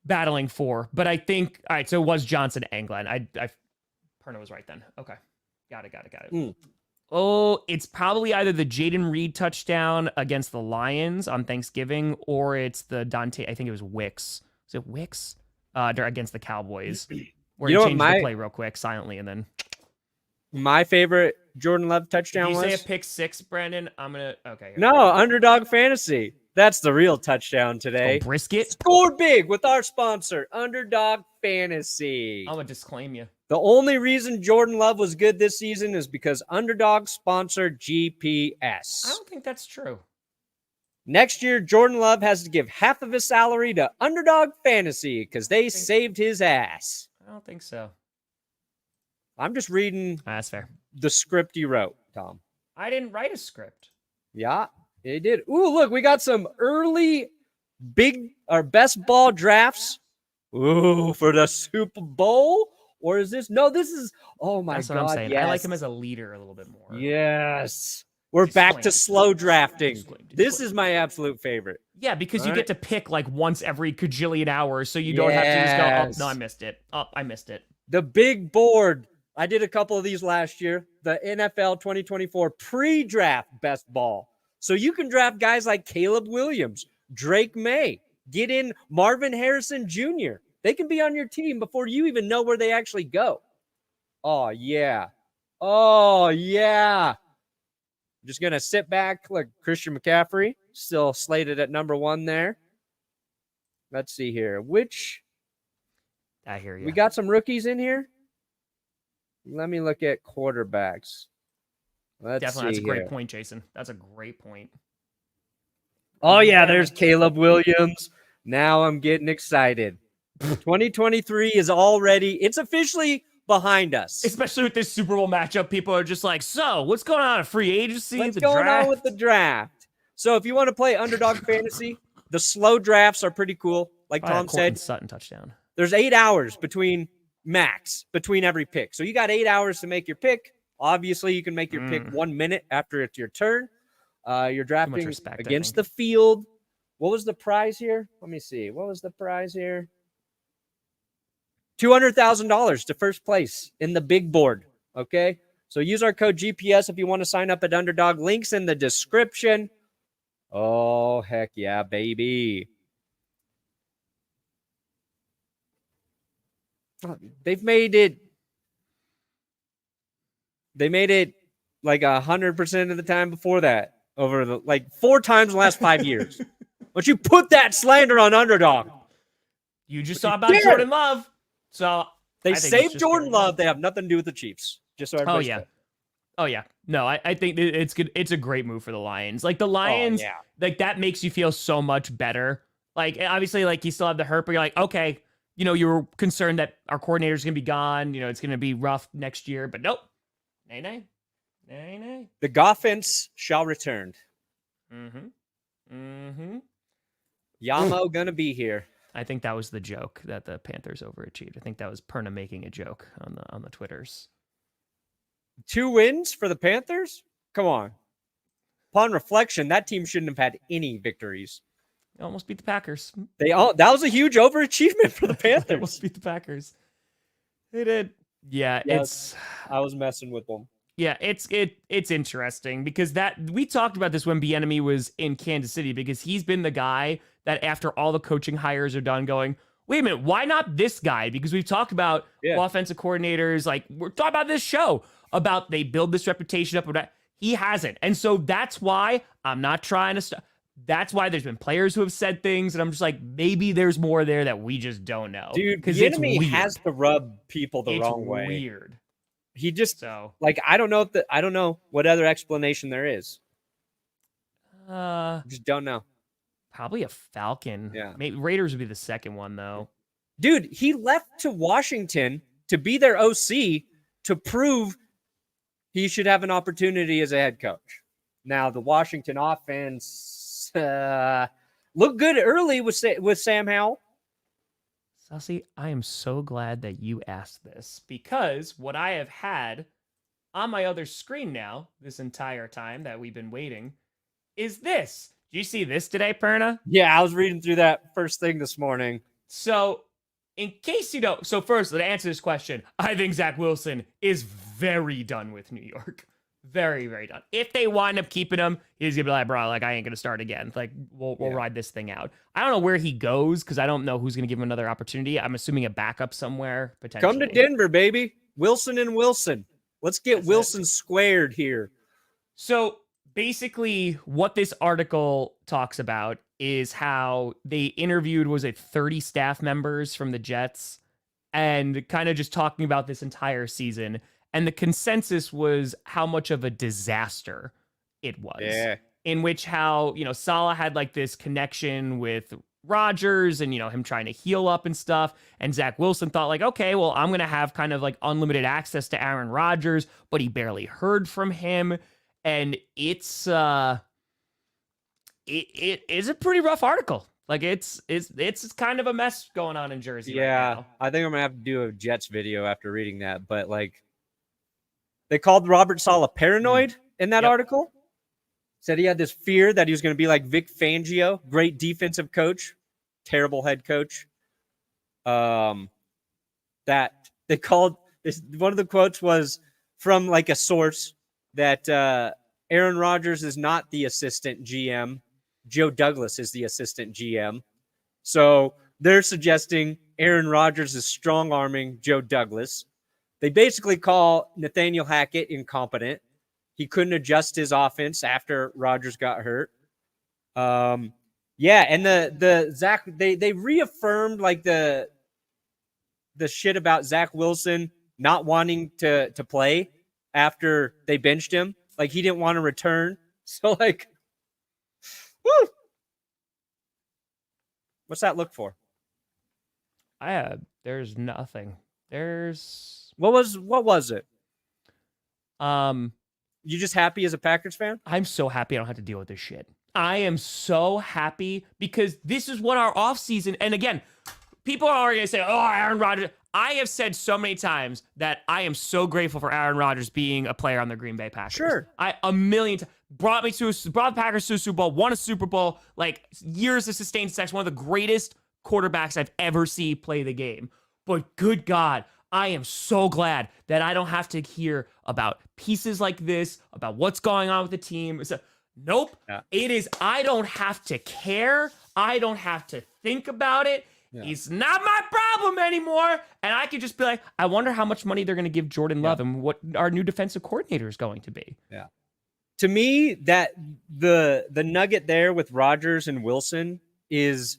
[SPEAKER 1] battling for. But I think, all right, so it was Johnson and Glenn. Perna was right then. Okay. Got it. Oh, it's probably either the Jaden Reed touchdown against the Lions on Thanksgiving, or it's the Dante, I think it was Wicks. Was it Wicks? Against the Cowboys. Where he changed the play real quick, silently, and then...
[SPEAKER 2] my favorite Jordan Love
[SPEAKER 1] Did
[SPEAKER 2] touchdown
[SPEAKER 1] you
[SPEAKER 2] was?
[SPEAKER 1] say a pick six, Brandon? I'm gonna. Okay. Here.
[SPEAKER 2] No, Underdog Fantasy. That's the real touchdown today.
[SPEAKER 1] Brisket.
[SPEAKER 2] Score big with our sponsor, Underdog Fantasy.
[SPEAKER 1] I'm gonna disclaim you.
[SPEAKER 2] The only reason Jordan Love was good this season is because Underdog sponsored GPS.
[SPEAKER 1] I don't think that's true.
[SPEAKER 2] Next year, Jordan Love has to give half of his salary to Underdog Fantasy because they saved his ass.
[SPEAKER 1] I don't think so.
[SPEAKER 2] I'm just reading
[SPEAKER 1] That's fair.
[SPEAKER 2] the script you wrote, Tom.
[SPEAKER 1] I didn't write a script.
[SPEAKER 2] Yeah, it did. Ooh, look, we got some early best ball drafts. Ooh, for the Super Bowl? Or is this? No, this is. Oh my
[SPEAKER 1] That's
[SPEAKER 2] God.
[SPEAKER 1] what I'm saying.
[SPEAKER 2] Yes.
[SPEAKER 1] I like him as a leader a little bit more.
[SPEAKER 2] Yes. We're back to slow drafting. This is my absolute favorite.
[SPEAKER 1] Yeah, because you
[SPEAKER 2] All
[SPEAKER 1] get to pick like once every cajillion hours, so you don't have to just go, oh, no, I missed it. Oh, I missed it.
[SPEAKER 2] The big board. I did a couple of these last year. The NFL 2024 pre-draft best ball. So you can draft guys like Caleb Williams, Drake May, get in Marvin Harrison Jr. They can be on your team before you even know where they actually go. Oh, yeah. Oh, yeah. I'm just going to sit back. Look, Christian McCaffrey still slated at number 1 there. Let's see here.
[SPEAKER 1] I hear you.
[SPEAKER 2] We got some rookies in here. Let me look at quarterbacks.
[SPEAKER 1] Definitely, that's a great point, Jason. That's a great point.
[SPEAKER 2] Oh, yeah, there's Caleb Williams. Now I'm getting excited. 2023 is already, it's officially behind us.
[SPEAKER 1] Especially with this Super Bowl matchup, people are just like, so what's going on? A free agency?
[SPEAKER 2] What's
[SPEAKER 1] the
[SPEAKER 2] going
[SPEAKER 1] draft?
[SPEAKER 2] on with the draft? So if you want to play Underdog Fantasy, the slow drafts are pretty cool. Like
[SPEAKER 1] Probably
[SPEAKER 2] Tom
[SPEAKER 1] a Courtland
[SPEAKER 2] said,
[SPEAKER 1] Sutton touchdown.
[SPEAKER 2] there's 8 hours between every pick. So you got 8 hours to make your pick. Obviously, you can make your pick 1 minute after it's your turn. You're drafting
[SPEAKER 1] respect,
[SPEAKER 2] against the field. What was the prize here? Let me see. What was the prize here? $200,000 to first place in the big board. Okay. So use our code GPS if you want to sign up at Underdog. Links in the description. Oh, heck yeah, baby. They've made it. They made it like 100% of the time before that. Over the like 4 times in the last 5 years. But you put that slander on Underdog.
[SPEAKER 1] You just saw about Jordan Love. So
[SPEAKER 2] They
[SPEAKER 1] I think
[SPEAKER 2] saved
[SPEAKER 1] it's just
[SPEAKER 2] Jordan
[SPEAKER 1] great.
[SPEAKER 2] Love. They have nothing to do with the Chiefs. Just so everybody knows.
[SPEAKER 1] Oh yeah. No, I think it's good. It's a great move for the Lions. Like the Lions, like that makes you feel so much better. Like obviously, like you still have the hurt, but you're like, okay, you know, you were concerned that our coordinator's gonna be gone. You know, it's gonna be rough next year, but nope. Nay.
[SPEAKER 2] The Goffins shall return. Yamo gonna be here.
[SPEAKER 1] I think that was the joke that the Panthers overachieved. I think that was Perna making a joke on the Twitters.
[SPEAKER 2] 2 wins for the Panthers? Come on. Upon reflection, that team shouldn't have had any victories.
[SPEAKER 1] They almost beat the Packers.
[SPEAKER 2] That was a huge overachievement for the Panthers.
[SPEAKER 1] They almost beat the Packers. They did. Yeah,
[SPEAKER 2] Yes, I was messing with them.
[SPEAKER 1] Yeah, it's interesting because that we talked about this when Bienemy was in Kansas City because he's been the guy that after all the coaching hires are done going, wait a minute, why not this guy? Because we've talked about offensive coordinators, like we're talking about this show about they build this reputation up. He hasn't. And so that's why I'm not trying to that's why there's been players who have said things, and I'm just like, maybe there's more there that we just don't know.
[SPEAKER 2] Dude, because Bienemy has to rub people the wrong way.
[SPEAKER 1] It's weird.
[SPEAKER 2] He just like I don't know what other explanation there is. Just don't know.
[SPEAKER 1] Probably a Falcon.
[SPEAKER 2] Yeah.
[SPEAKER 1] Maybe Raiders would be the second one though.
[SPEAKER 2] Dude, he left to Washington to be their OC to prove he should have an opportunity as a head coach. Now the Washington offense looked good early with Sam Howell.
[SPEAKER 1] Sussy, I am so glad that you asked this because what I have had on my other screen now this entire time that we've been waiting is this. Do you see this today, Perna?
[SPEAKER 2] Yeah, I was reading through that first thing this morning.
[SPEAKER 1] So, in case you don't, so first, to answer this question, I think Zach Wilson is very done with New York. Very, very done. If they wind up keeping him, he's gonna be like, bro, like I ain't gonna start again. Like we'll ride this thing out. I don't know where he goes because I don't know who's gonna give him another opportunity. I'm assuming a backup somewhere potentially.
[SPEAKER 2] Come to Denver, baby. Wilson and Wilson. Let's get Wilson squared here.
[SPEAKER 1] So basically what this article talks about is how they interviewed, was it 30 staff members from the Jets, and kind of just talking about this entire season. And the consensus was how much of a disaster it was.
[SPEAKER 2] Yeah.
[SPEAKER 1] In which how, Saleh had like this connection with Rodgers and, him trying to heal up and stuff. And Zach Wilson thought like, okay, well, I'm going to have kind of like unlimited access to Aaron Rodgers, but he barely heard from him. And it's it is a pretty rough article. Like it's kind of a mess going on in Jersey right now.
[SPEAKER 2] I think I'm gonna have to do a Jets video after reading that. But like, they called Robert Saleh paranoid in that article. Said he had this fear that he was going to be like Vic Fangio, great defensive coach, terrible head coach. That they called this. One of the quotes was from like a source that Aaron Rodgers is not the assistant GM. Joe Douglas is the assistant GM. So they're suggesting Aaron Rodgers is strong-arming Joe Douglas. They basically call Nathaniel Hackett incompetent. He couldn't adjust his offense after Rodgers got hurt. And the Zach, they reaffirmed like the shit about Zach Wilson not wanting to play after they benched him. Like, he didn't want to return. So like, woo! What's that look for?
[SPEAKER 1] There's nothing.
[SPEAKER 2] What was it? You just happy as a Packers fan?
[SPEAKER 1] I'm so happy I don't have to deal with this shit. I am so happy because this is what our offseason, and again, people are going to say, oh, Aaron Rodgers. I have said so many times that I am so grateful for Aaron Rodgers being a player on the Green Bay Packers.
[SPEAKER 2] Sure.
[SPEAKER 1] A million times. Brought the Packers to a Super Bowl, won a Super Bowl, like years of sustained success, one of the greatest quarterbacks I've ever seen play the game. But good God, I am so glad that I don't have to hear about pieces like this, about what's going on with the team. Nope. Yeah. It is, I don't have to care. I don't have to think about it. Yeah. It's not my problem anymore. And I could just be like, I wonder how much money they're going to give Jordan Love and what our new defensive coordinator is going to be.
[SPEAKER 2] Yeah. To me, that the nugget there with Rodgers and Wilson is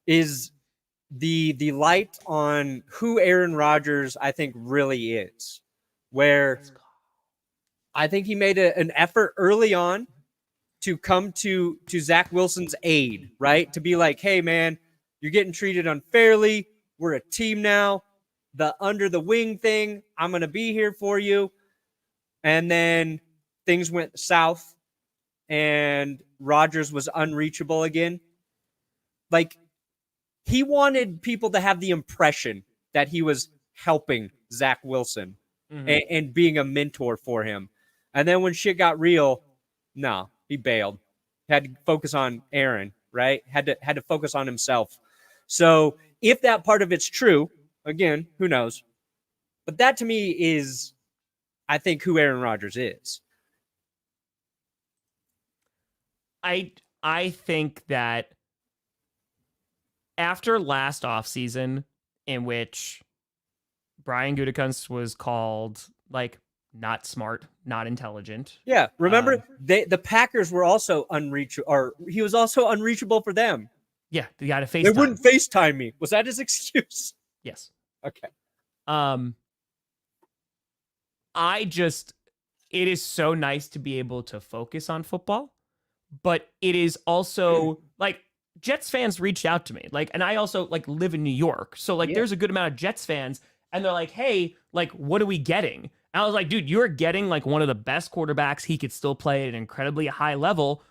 [SPEAKER 2] the light on who Aaron Rodgers, I think, really is. Where I think he made an effort early on to come to Zach Wilson's aid, right? To be like, hey, man, you're getting treated unfairly. We're a team now. The under the wing thing, I'm going to be here for you. And then things went south and Rodgers was unreachable again. Like, he wanted people to have the impression that he was helping Zach Wilson and being a mentor for him. And then when shit got real, no, he bailed. Had to focus on Aaron, right? Had to focus on himself. So if that part of it's true, again, who knows? But that to me is, I think, who Aaron Rodgers is.
[SPEAKER 1] I think that after last offseason, in which Brian Gutekunst was called like not smart, not intelligent.
[SPEAKER 2] Yeah, remember the Packers were also unreachable, or he was also unreachable for them.
[SPEAKER 1] Yeah, they got to FaceTime.
[SPEAKER 2] They wouldn't FaceTime me. Was that his excuse?
[SPEAKER 1] Yes.
[SPEAKER 2] Okay.
[SPEAKER 1] It is so nice to be able to focus on football, but it is also like Jets fans reached out to me, like, and I also like live in New York. So like, there's a good amount of Jets fans and they're like, hey, like, what are we getting? And I was like, dude, you're getting like one of the best quarterbacks. He could still play at an incredibly high level,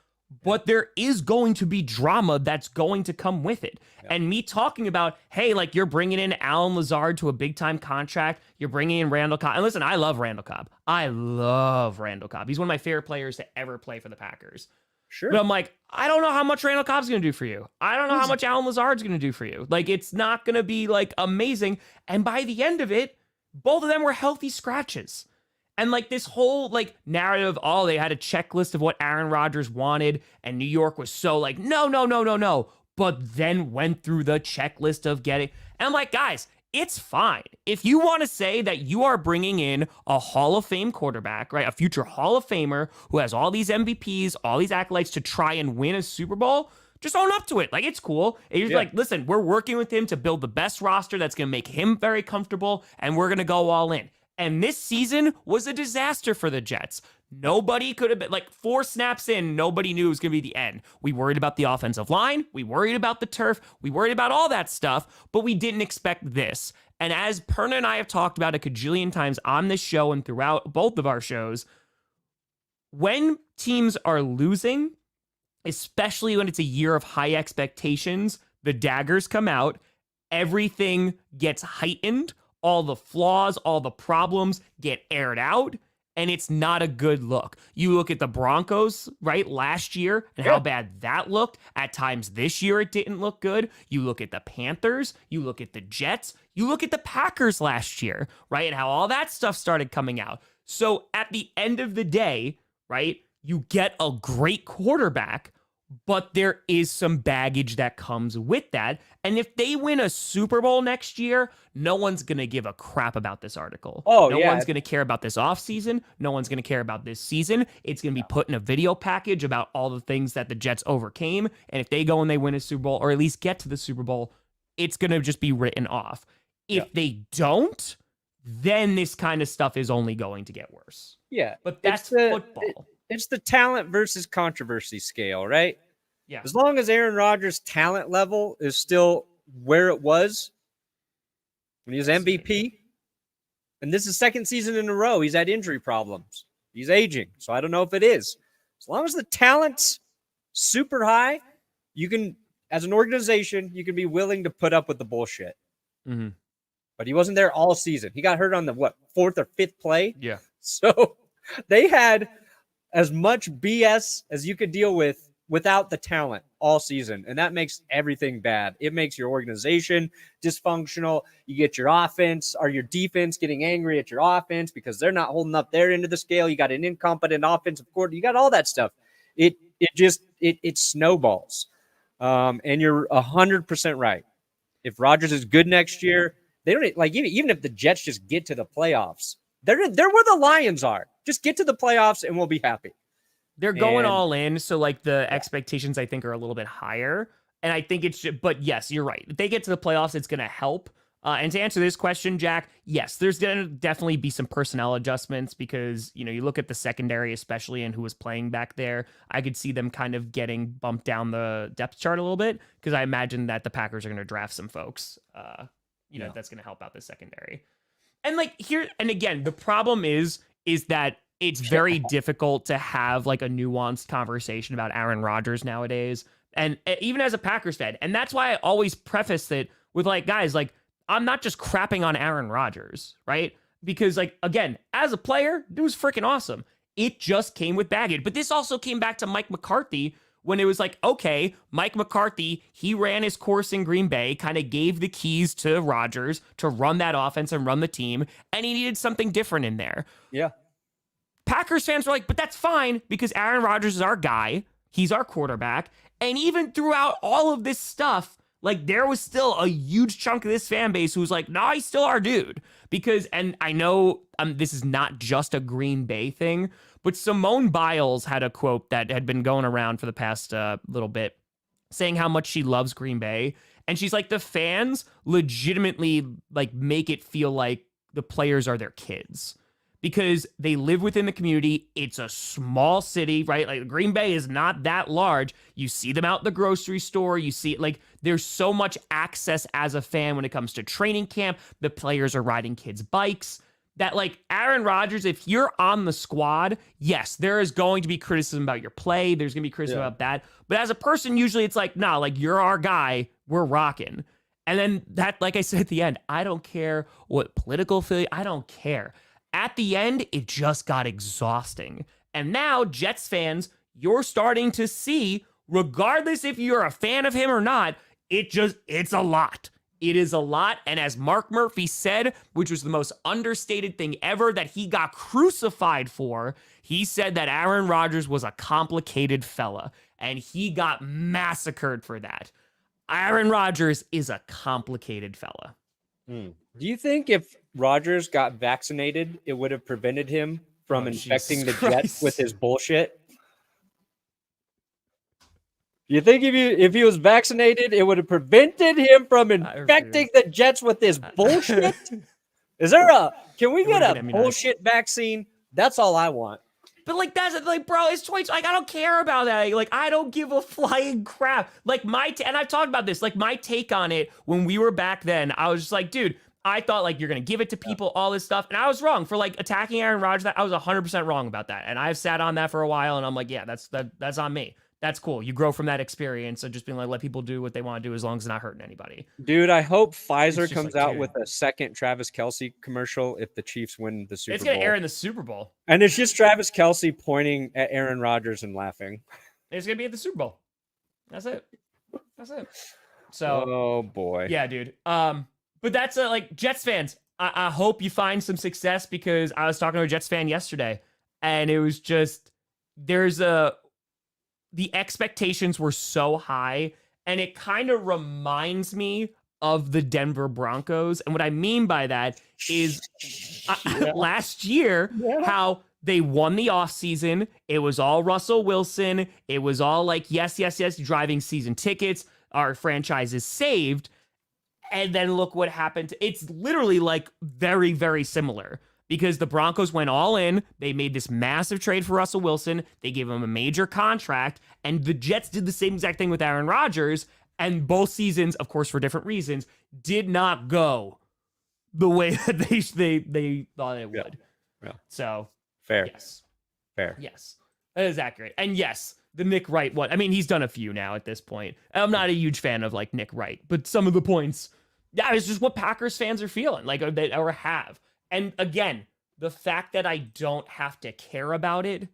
[SPEAKER 1] but there is going to be drama that's going to come with it. Yeah. And me talking about, hey, like, you're bringing in Alan Lazard to a big time contract. You're bringing in Randall Cobb. And listen, I love Randall Cobb. He's one of my favorite players to ever play for the Packers.
[SPEAKER 2] Sure.
[SPEAKER 1] But I'm like, I don't know how much Randall Cobb's going to do for you. I don't know how much Alan Lazard's going to do for you. Like, it's not going to be like amazing. And by the end of it, both of them were healthy scratches. And like this whole like narrative, oh, they had a checklist of what Aaron Rodgers wanted. And New York was so like, no. But then went through the checklist of getting. And I'm like, guys, it's fine. If you want to say that you are bringing in a Hall of Fame quarterback, right, a future Hall of Famer who has all these MVPs, all these accolades to try and win a Super Bowl, just own up to it. Like, it's cool. And you're like, listen, we're working with him to build the best roster that's going to make him very comfortable, and we're going to go all in. And this season was a disaster for the Jets. Nobody could have been, like, 4 snaps in, nobody knew it was going to be the end. We worried about the offensive line. We worried about the turf. We worried about all that stuff, but we didn't expect this. And as Perna and I have talked about a cajillion times on this show and throughout both of our shows, when teams are losing, especially when it's a year of high expectations, the daggers come out, everything gets heightened, all the flaws, all the problems get aired out, and it's not a good look. You look at the Broncos, right, last year, and how bad that looked. At times this year, it didn't look good. You look at the Panthers, you look at the Jets, you look at the Packers last year, right, and how all that stuff started coming out. So at the end of the day, right, you get a great quarterback, but there is some baggage that comes with that. And if they win a Super Bowl next year, no one's going to give a crap about this article. No one's going to care about this offseason. No one's going to care about this season. It's going to be put in a video package about all the things that the Jets overcame. And if they go and they win a Super Bowl, or at least get to the Super Bowl, it's going to just be written off. If they don't, then this kind of stuff is only going to get worse.
[SPEAKER 2] Yeah.
[SPEAKER 1] But that's football.
[SPEAKER 2] It's the talent versus controversy scale, right?
[SPEAKER 1] Yeah.
[SPEAKER 2] As long as Aaron Rodgers' talent level is still where it was when he was MVP, and this is second season in a row, he's had injury problems. He's aging, so I don't know if it is. As long as the talent's super high, you can, as an organization, you can be willing to put up with the bullshit.
[SPEAKER 1] Mm-hmm.
[SPEAKER 2] But he wasn't there all season. He got hurt on the, 4th or 5th play?
[SPEAKER 1] Yeah.
[SPEAKER 2] So they had as much BS as you could deal with without the talent all season. And that makes everything bad. It makes your organization dysfunctional. You get your offense or your defense getting angry at your offense because they're not holding up their end of the scale. You got an incompetent offensive coordinator. You got all that stuff. It snowballs. And you're 100% right. If Rodgers is good next year, they don't like, even if the Jets just get to the playoffs, they're where the Lions are. Just get to the playoffs and we'll be happy.
[SPEAKER 1] They're going all in, so like the expectations I think are a little bit higher, and I think it's just, but yes, you're right. If they get to the playoffs, it's going to help. And to answer this question, Jack, yes, there's going to definitely be some personnel adjustments because, you know, you look at the secondary, especially, and who was playing back there. I could see them kind of getting bumped down the depth chart a little bit because I imagine that the Packers are going to draft some folks, that's going to help out the secondary. And like here, and again, the problem is that it's very difficult to have like a nuanced conversation about Aaron Rodgers nowadays. And even as a Packers fan, and that's why I always preface it with like, guys, like, I'm not just crapping on Aaron Rodgers, right? Because like, again, as a player, it was freaking awesome. It just came with baggage. But this also came back to Mike McCarthy when it was like, okay, Mike McCarthy, he ran his course in Green Bay, kind of gave the keys to Rodgers to run that offense and run the team, and he needed something different in there.
[SPEAKER 2] Yeah.
[SPEAKER 1] Packers fans were like, but that's fine because Aaron Rodgers is our guy. He's our quarterback. And even throughout all of this stuff, like there was still a huge chunk of this fan base who was like, nah, he's still our dude. Because, and I know this is not just a Green Bay thing, but Simone Biles had a quote that had been going around for the past little bit saying how much she loves Green Bay. And she's like, the fans legitimately like make it feel like the players are their kids. Because they live within the community. It's a small city, right? Like Green Bay is not that large. You see them out in the grocery store. You see, like, there's so much access as a fan when it comes to training camp. The players are riding kids' bikes. That, like, Aaron Rodgers, if you're on the squad, yes, there is going to be criticism about your play. There's going to be criticism about that. But as a person, usually it's like, nah, like, you're our guy. We're rocking. And then that, like I said at the end, I don't care what political affiliate, I don't care. At the end, it just got exhausting. And now, Jets fans, you're starting to see, regardless if you're a fan of him or not, it's a lot. It is a lot. And as Mark Murphy said, which was the most understated thing ever that he got crucified for, he said that Aaron Rodgers was a complicated fella. And he got massacred for that. Aaron Rodgers is a complicated fella.
[SPEAKER 2] Do you think if Rodgers got vaccinated, it would have prevented him from infecting the Jets with his bullshit? Do you think if he was vaccinated, it would have prevented him from infecting the Jets with his bullshit? Can we get a bullshit vaccine? That's all I want.
[SPEAKER 1] But like that's like, bro, it's 20. Like I don't care about that. Like I don't give a flying crap. Like and I've talked about this. Like my take on it when we were back then, I was just like, dude, I thought like you're gonna give it to people, all this stuff, and I was wrong for like attacking Aaron Rodgers. I was 100% wrong about that, and I've sat on that for a while, and I'm like, yeah, that's on me. That's cool. You grow from that experience of just being like, let people do what they want to do as long as they're not hurting anybody.
[SPEAKER 2] Dude, I hope Pfizer comes out with a second Travis Kelce commercial if the Chiefs win the Super Bowl.
[SPEAKER 1] It's going to air in the Super Bowl.
[SPEAKER 2] And it's just Travis Kelce pointing at Aaron Rodgers and laughing.
[SPEAKER 1] It's going to be at the Super Bowl. That's it. So,
[SPEAKER 2] oh boy.
[SPEAKER 1] Yeah, dude. But that's like Jets fans. I hope you find some success because I was talking to a Jets fan yesterday and it was just, the expectations were so high, and it kind of reminds me of the Denver Broncos. And what I mean by that is last year, how they won the offseason. It was all Russell Wilson. It was all like, yes, driving season tickets. Our franchise is saved. And then look what happened. It's literally like very, very similar. Because the Broncos went all in. They made this massive trade for Russell Wilson. They gave him a major contract. And the Jets did the same exact thing with Aaron Rodgers. And both seasons, of course, for different reasons, did not go the way that they thought it would.
[SPEAKER 2] Yeah.
[SPEAKER 1] So,
[SPEAKER 2] fair.
[SPEAKER 1] Yes.
[SPEAKER 2] Fair.
[SPEAKER 1] Yes. That is accurate. And yes, the Nick Wright one. I mean, he's done a few now at this point. I'm not a huge fan of like Nick Wright. But some of the points, yeah, it's just what Packers fans are feeling. Like, or have. And again, the fact that I don't have to care about it,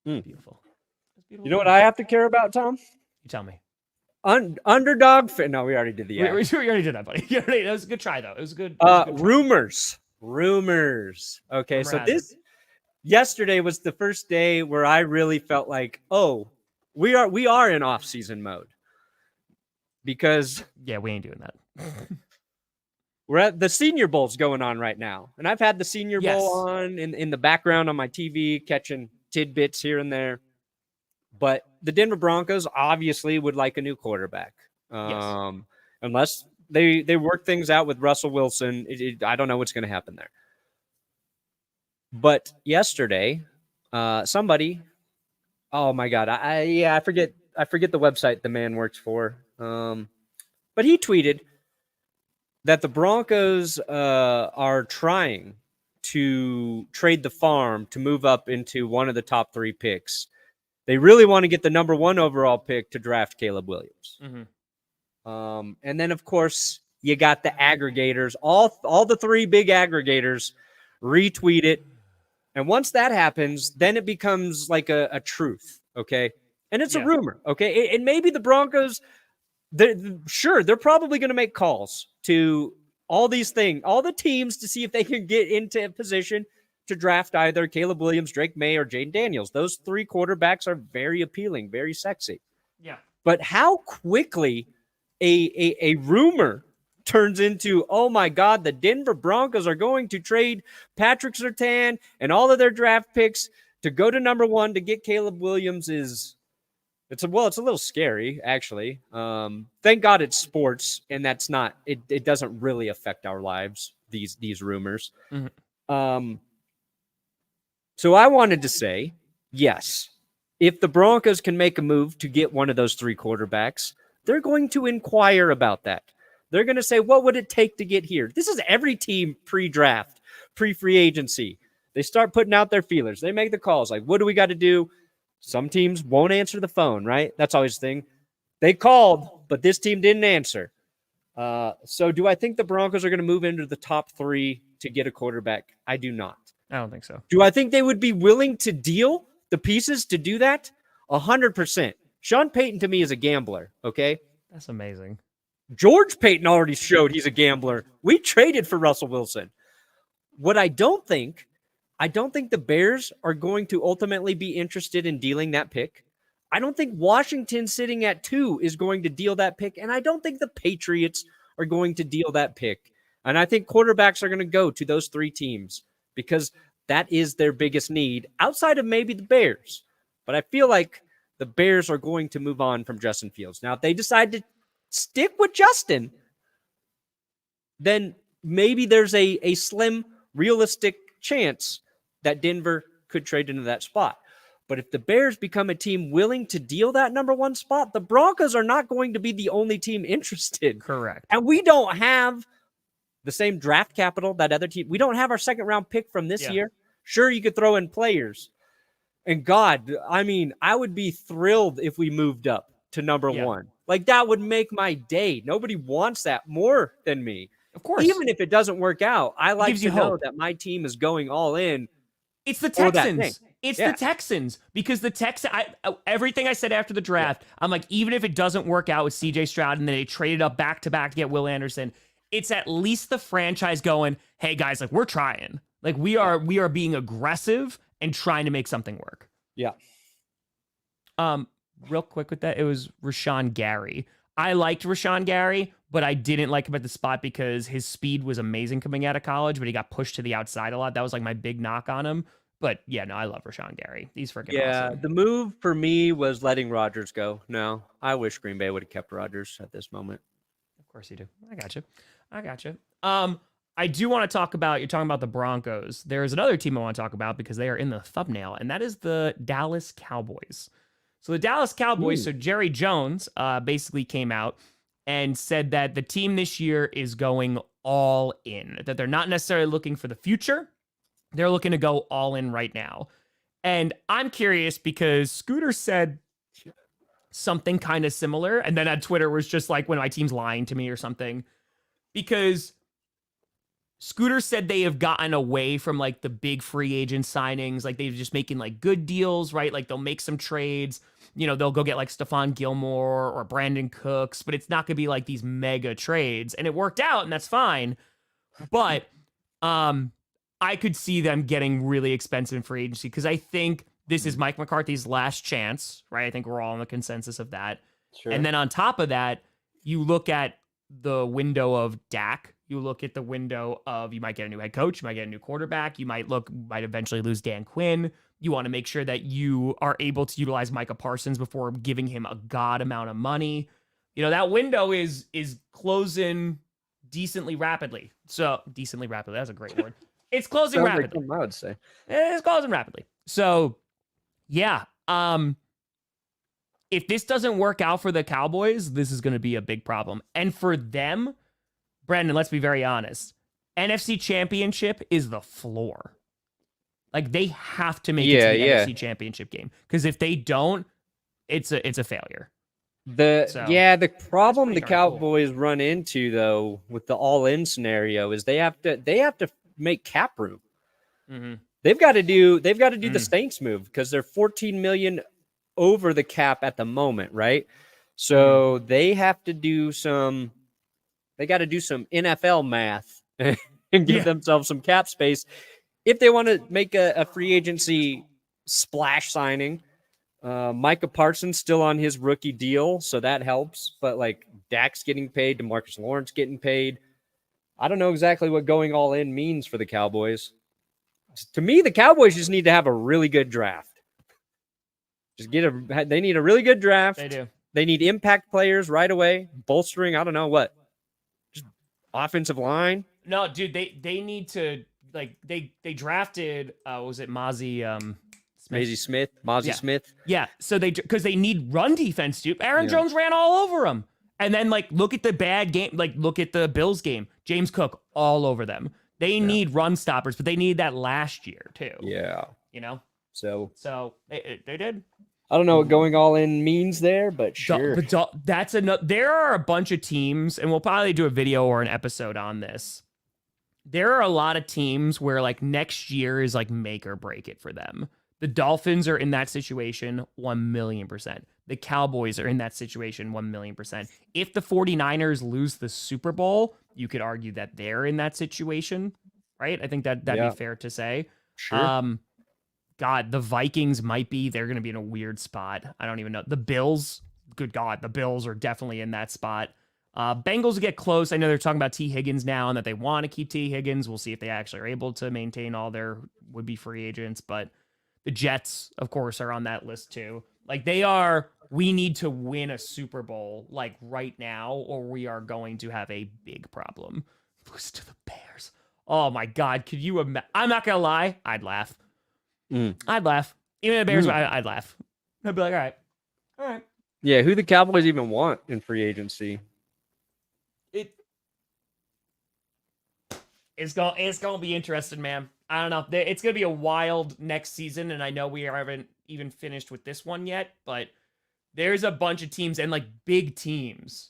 [SPEAKER 1] beautiful.
[SPEAKER 2] You know what I have to care about, Tom?
[SPEAKER 1] You tell me.
[SPEAKER 2] Underdog. No, we already did the ad.
[SPEAKER 1] We already did that, buddy. That was a good try, though. It was a good.
[SPEAKER 2] Rumors. Okay, so yesterday was the first day where I really felt like, oh, we are in off-season mode because
[SPEAKER 1] we ain't doing that.
[SPEAKER 2] We're at the Senior Bowl's going on right now. And I've had the Senior Bowl on in the background on my TV, catching tidbits here and there. But the Denver Broncos obviously would like a new quarterback. Unless they work things out with Russell Wilson. I don't know what's going to happen there. But yesterday, somebody, oh my God, I forget the website the man works for. But he tweeted that the Broncos are trying to trade the farm to move up into one of the top 3 picks. They really want to get the number 1 overall pick to draft Caleb Williams.
[SPEAKER 1] Mm-hmm.
[SPEAKER 2] And then, of course, you got the aggregators. All the 3 big aggregators retweet it. And once that happens, then it becomes like a truth, okay? And it's a rumor, okay? And maybe the Broncos... They're probably going to make calls to all the teams to see if they can get into a position to draft either Caleb Williams, Drake May, or Jaden Daniels. Those 3 quarterbacks are very appealing, very sexy.
[SPEAKER 1] Yeah.
[SPEAKER 2] But how quickly a rumor turns into, oh my God, the Denver Broncos are going to trade Patrick Surtain and all of their draft picks to go to number 1 to get Caleb Williams is... It's a little scary, actually. Thank God it's sports, and that's not. It doesn't really affect our lives. These rumors.
[SPEAKER 1] Mm-hmm.
[SPEAKER 2] So I wanted to say, yes, if the Broncos can make a move to get one of those 3 quarterbacks, they're going to inquire about that. They're going to say, what would it take to get here? This is every team pre-draft, pre-free agency. They start putting out their feelers. They make the calls. Like, what do we got to do? Some teams won't answer the phone, right? That's always the thing. They called, but this team didn't answer. So do I think the Broncos are going to move into the top 3 to get a quarterback? I do not.
[SPEAKER 1] I don't think so.
[SPEAKER 2] Do I think they would be willing to deal the pieces to do that? 100%. Sean Payton to me is a gambler, okay?
[SPEAKER 1] That's amazing.
[SPEAKER 2] George Payton already showed he's a gambler. We traded for Russell Wilson. What I don't think the Bears are going to ultimately be interested in dealing that pick. I don't think Washington sitting at 2 is going to deal that pick. And I don't think the Patriots are going to deal that pick. And I think quarterbacks are going to go to those 3 teams because that is their biggest need outside of maybe the Bears. But I feel like the Bears are going to move on from Justin Fields. Now, if they decide to stick with Justin, then maybe there's a slim, realistic chance that Denver could trade into that spot. But if the Bears become a team willing to deal that number 1 spot, the Broncos are not going to be the only team interested.
[SPEAKER 1] Correct.
[SPEAKER 2] And we don't have the same draft capital that other team. We don't have our 2nd round pick from this year. Sure, you could throw in players. And God, I mean, I would be thrilled if we moved up to number 1. Like, that would make my day. Nobody wants that more than me.
[SPEAKER 1] Of course.
[SPEAKER 2] Even if it doesn't work out, I like to know
[SPEAKER 1] hope.
[SPEAKER 2] that my team is going all in.
[SPEAKER 1] It's the
[SPEAKER 2] for that
[SPEAKER 1] Texans.
[SPEAKER 2] thing.
[SPEAKER 1] It's the Texans because the Texans. Everything I said after the draft, I'm like, even if it doesn't work out with C.J. Stroud and then they traded up back to back to get Will Anderson, it's at least the franchise going, "Hey guys, like we're trying. Like we are being aggressive and trying to make something work."
[SPEAKER 2] Yeah.
[SPEAKER 1] Real quick with that, it was Rashawn Gary. I liked Rashawn Gary, but I didn't like him at the spot because his speed was amazing coming out of college, but he got pushed to the outside a lot. That was like my big knock on him. But yeah, no, I love Rashawn Gary. He's freaking awesome.
[SPEAKER 2] The move for me was letting Rodgers go. No, I wish Green Bay would have kept Rodgers at this moment.
[SPEAKER 1] Of course you do. I got you. I do want to talk about, you're talking about the Broncos. There's another team I want to talk about because they are in the thumbnail, and that is the Dallas Cowboys. So the Dallas Cowboys, so Jerry Jones basically came out and said that the team this year is going all in, that they're not necessarily looking for the future. They're looking to go all in right now. And I'm curious because Scooter said something kind of similar. And then on Twitter was just like, when my team's lying to me or something. Because Scooter said they have gotten away from like the big free agent signings. Like they're just making like good deals, right? Like they'll make some trades. You know, they'll go get like Stephon Gilmore or Brandon Cooks, but it's not going to be like these mega trades. And it worked out and that's fine. But I could see them getting really expensive in free agency because I think this is Mike McCarthy's last chance, right? I think we're all in the consensus of that. Sure. And then on top of that, you look at the window of Dak. You look at the window of you might get a new head coach, you might get a new quarterback, you might eventually lose Dan Quinn. You want to make sure that you are able to utilize Micah Parsons before giving him a god amount of money. You know, that window is closing decently rapidly. So decently rapidly, that's a great word. It's closing rapidly.
[SPEAKER 2] Like I would say.
[SPEAKER 1] It's closing rapidly. So, yeah. If this doesn't work out for the Cowboys, this is going to be a big problem. And for them, Brandon, let's be very honest. NFC Championship is the floor. Like they have to make it to the NFC Championship game because if they don't, it's a failure.
[SPEAKER 2] The problem the Cowboys run into though with the all-in scenario is they have to make cap room.
[SPEAKER 1] Mm-hmm. They've
[SPEAKER 2] got to do the Saints move because they're $14 million over the cap at the moment, right? So they have to do some. They got to do some NFL math and give themselves some cap space if they want to make a free agency splash signing. Micah Parsons still on his rookie deal, so that helps. But like Dak's getting paid, DeMarcus Lawrence getting paid. I don't know exactly what going all in means for the Cowboys. To me, the Cowboys just need to have a really good draft. They need a really good draft.
[SPEAKER 1] They do.
[SPEAKER 2] They need impact players right away, bolstering. I don't know what. Just offensive line.
[SPEAKER 1] No, dude, they need to like they drafted was it Mozzie
[SPEAKER 2] Smith.
[SPEAKER 1] Yeah, so because they need run defense, dude. Aaron Jones ran all over them. And then like look at the bad game, like look at the Bills game. James Cook all over them. They need run stoppers, but they needed that last year too.
[SPEAKER 2] Yeah.
[SPEAKER 1] You know?
[SPEAKER 2] So
[SPEAKER 1] they did.
[SPEAKER 2] I don't know what going all in means there, but sure.
[SPEAKER 1] That's enough. There are a bunch of teams, and we'll probably do a video or an episode on this. There are a lot of teams where like next year is like make or break it for them. The Dolphins are in that situation 1,000,000%. The Cowboys are in that situation 1,000,000%. If the 49ers lose the Super Bowl, you could argue that they're in that situation, right? I think that'd be fair to say.
[SPEAKER 2] Sure.
[SPEAKER 1] God, the Vikings they're going to be in a weird spot. I don't even know. The Bills, good God, the Bills are definitely in that spot. Bengals get close. I know they're talking about T. Higgins now and that they want to keep T. Higgins. We'll see if they actually are able to maintain all their would-be free agents. But the Jets, of course, are on that list too. Like we need to win a Super Bowl like right now, or we are going to have a big problem. Lose to the Bears. Oh my God. Could you imagine? I'm not going to lie. I'd laugh. I'd laugh. Even the Bears, I'd laugh. I'd be like, all right.
[SPEAKER 2] Yeah, who the Cowboys even want in free agency?
[SPEAKER 1] It's gonna be interesting, man. I don't know. It's gonna be a wild next season, and I know we haven't even finished with this one yet, but there's a bunch of teams and like big teams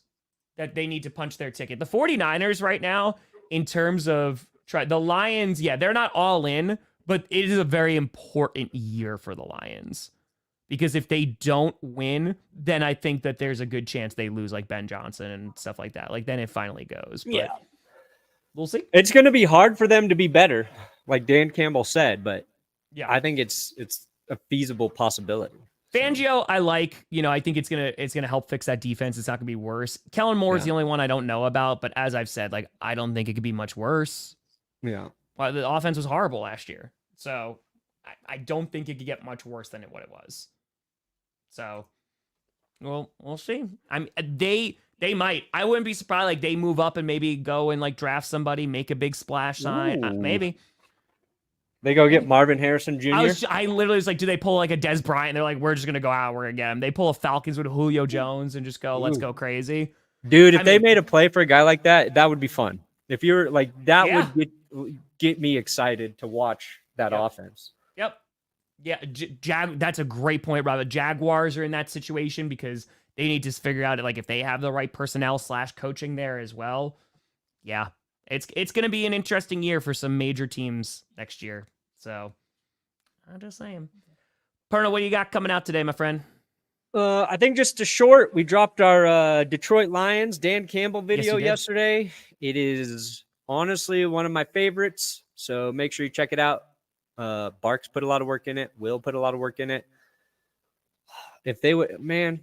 [SPEAKER 1] that they need to punch their ticket. The 49ers right now, in terms of the Lions, yeah, they're not all in, but it is a very important year for the Lions. Because if they don't win, then I think that there's a good chance they lose like Ben Johnson and stuff like that. Like then it finally goes. But we'll see.
[SPEAKER 2] It's going to be hard for them to be better, like Dan Campbell said, but
[SPEAKER 1] yeah,
[SPEAKER 2] I think it's a feasible possibility.
[SPEAKER 1] Fangio, I like, I think it's gonna help fix that defense. It's not gonna be worse. Kellen Moore is the only one I don't know about, but as I've said, like I don't think it could be much worse.
[SPEAKER 2] Yeah.
[SPEAKER 1] Well, the offense was horrible last year, so I don't think it could get much worse than what it was. So, well, we'll see. They might. I wouldn't be surprised. Like they move up and maybe go and like draft somebody, make a big splash sign. Maybe
[SPEAKER 2] they go get Marvin Harrison Jr.
[SPEAKER 1] I literally was like, do they pull like a Des Bryant? They're like, we're just gonna go out. We're gonna get him. They pull a Falcons with Julio Jones and just go, let's go crazy.
[SPEAKER 2] Dude, if they made a play for a guy like that, that would be fun. If you're like that, would get me excited to watch that offense.
[SPEAKER 1] Yep. Yeah, that's a great point, Rob. The Jaguars are in that situation because they need to figure out like if they have the right personnel / coaching there as well. Yeah, it's going to be an interesting year for some major teams next year. So I'm just saying. Perna, what do you got coming out today, my friend?
[SPEAKER 2] I think just a short. We dropped our Detroit Lions Dan Campbell video yesterday. It is honestly one of my favorites. So make sure you check it out. Barks put a lot of work in it. Will put a lot of work in it. If they would, man,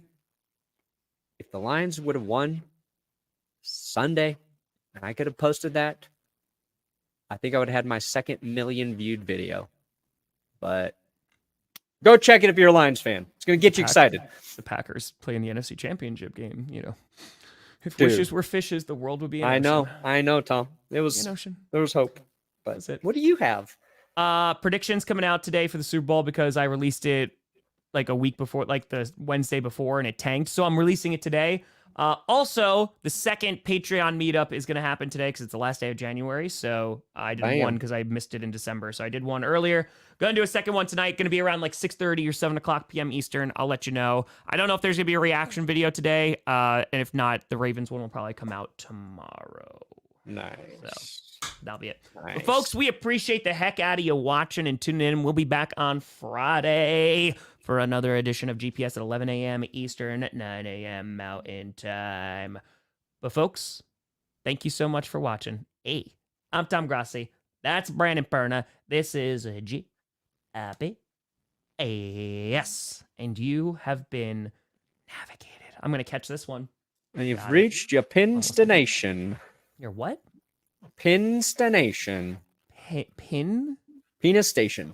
[SPEAKER 2] if the Lions would have won Sunday and I could have posted that, I think I would have had my 2nd million viewed video. But go check it if you're a Lions fan. It's going to get you excited.
[SPEAKER 1] The Packers playing the NFC Championship game, If wishes were fishes, the world would be an ocean.
[SPEAKER 2] I know, Tom. It was an ocean. There was hope. But
[SPEAKER 1] that's it.
[SPEAKER 2] What do you have?
[SPEAKER 1] Predictions coming out today for the Super Bowl because I released it like a week before, like the Wednesday before, and it tanked. So I'm releasing it today. Also, the second Patreon meetup is going to happen today because it's the last day of January. So I did one because I missed it in December. So I did one earlier. Going to do a second one tonight. Going to be around like 6:30 or 7 o'clock p.m. Eastern. I'll let you know. I don't know if there's going to be a reaction video today. And if not, the Ravens one will probably come out tomorrow.
[SPEAKER 2] Nice.
[SPEAKER 1] So that'll be it.
[SPEAKER 2] Nice.
[SPEAKER 1] But folks, we appreciate the heck out of you watching and tuning in. We'll be back on Friday for another edition of GPS at 11 a.m. Eastern, 9 a.m. Mountain Time. But folks, thank you so much for watching. Hey, I'm Tom Grossi. That's Brandon Perna. This is GPS. And you have been navigated. I'm going to catch this one.
[SPEAKER 2] And you've reached your destination.
[SPEAKER 1] Your what?
[SPEAKER 2] Destination.
[SPEAKER 1] Pin?
[SPEAKER 2] Penis station.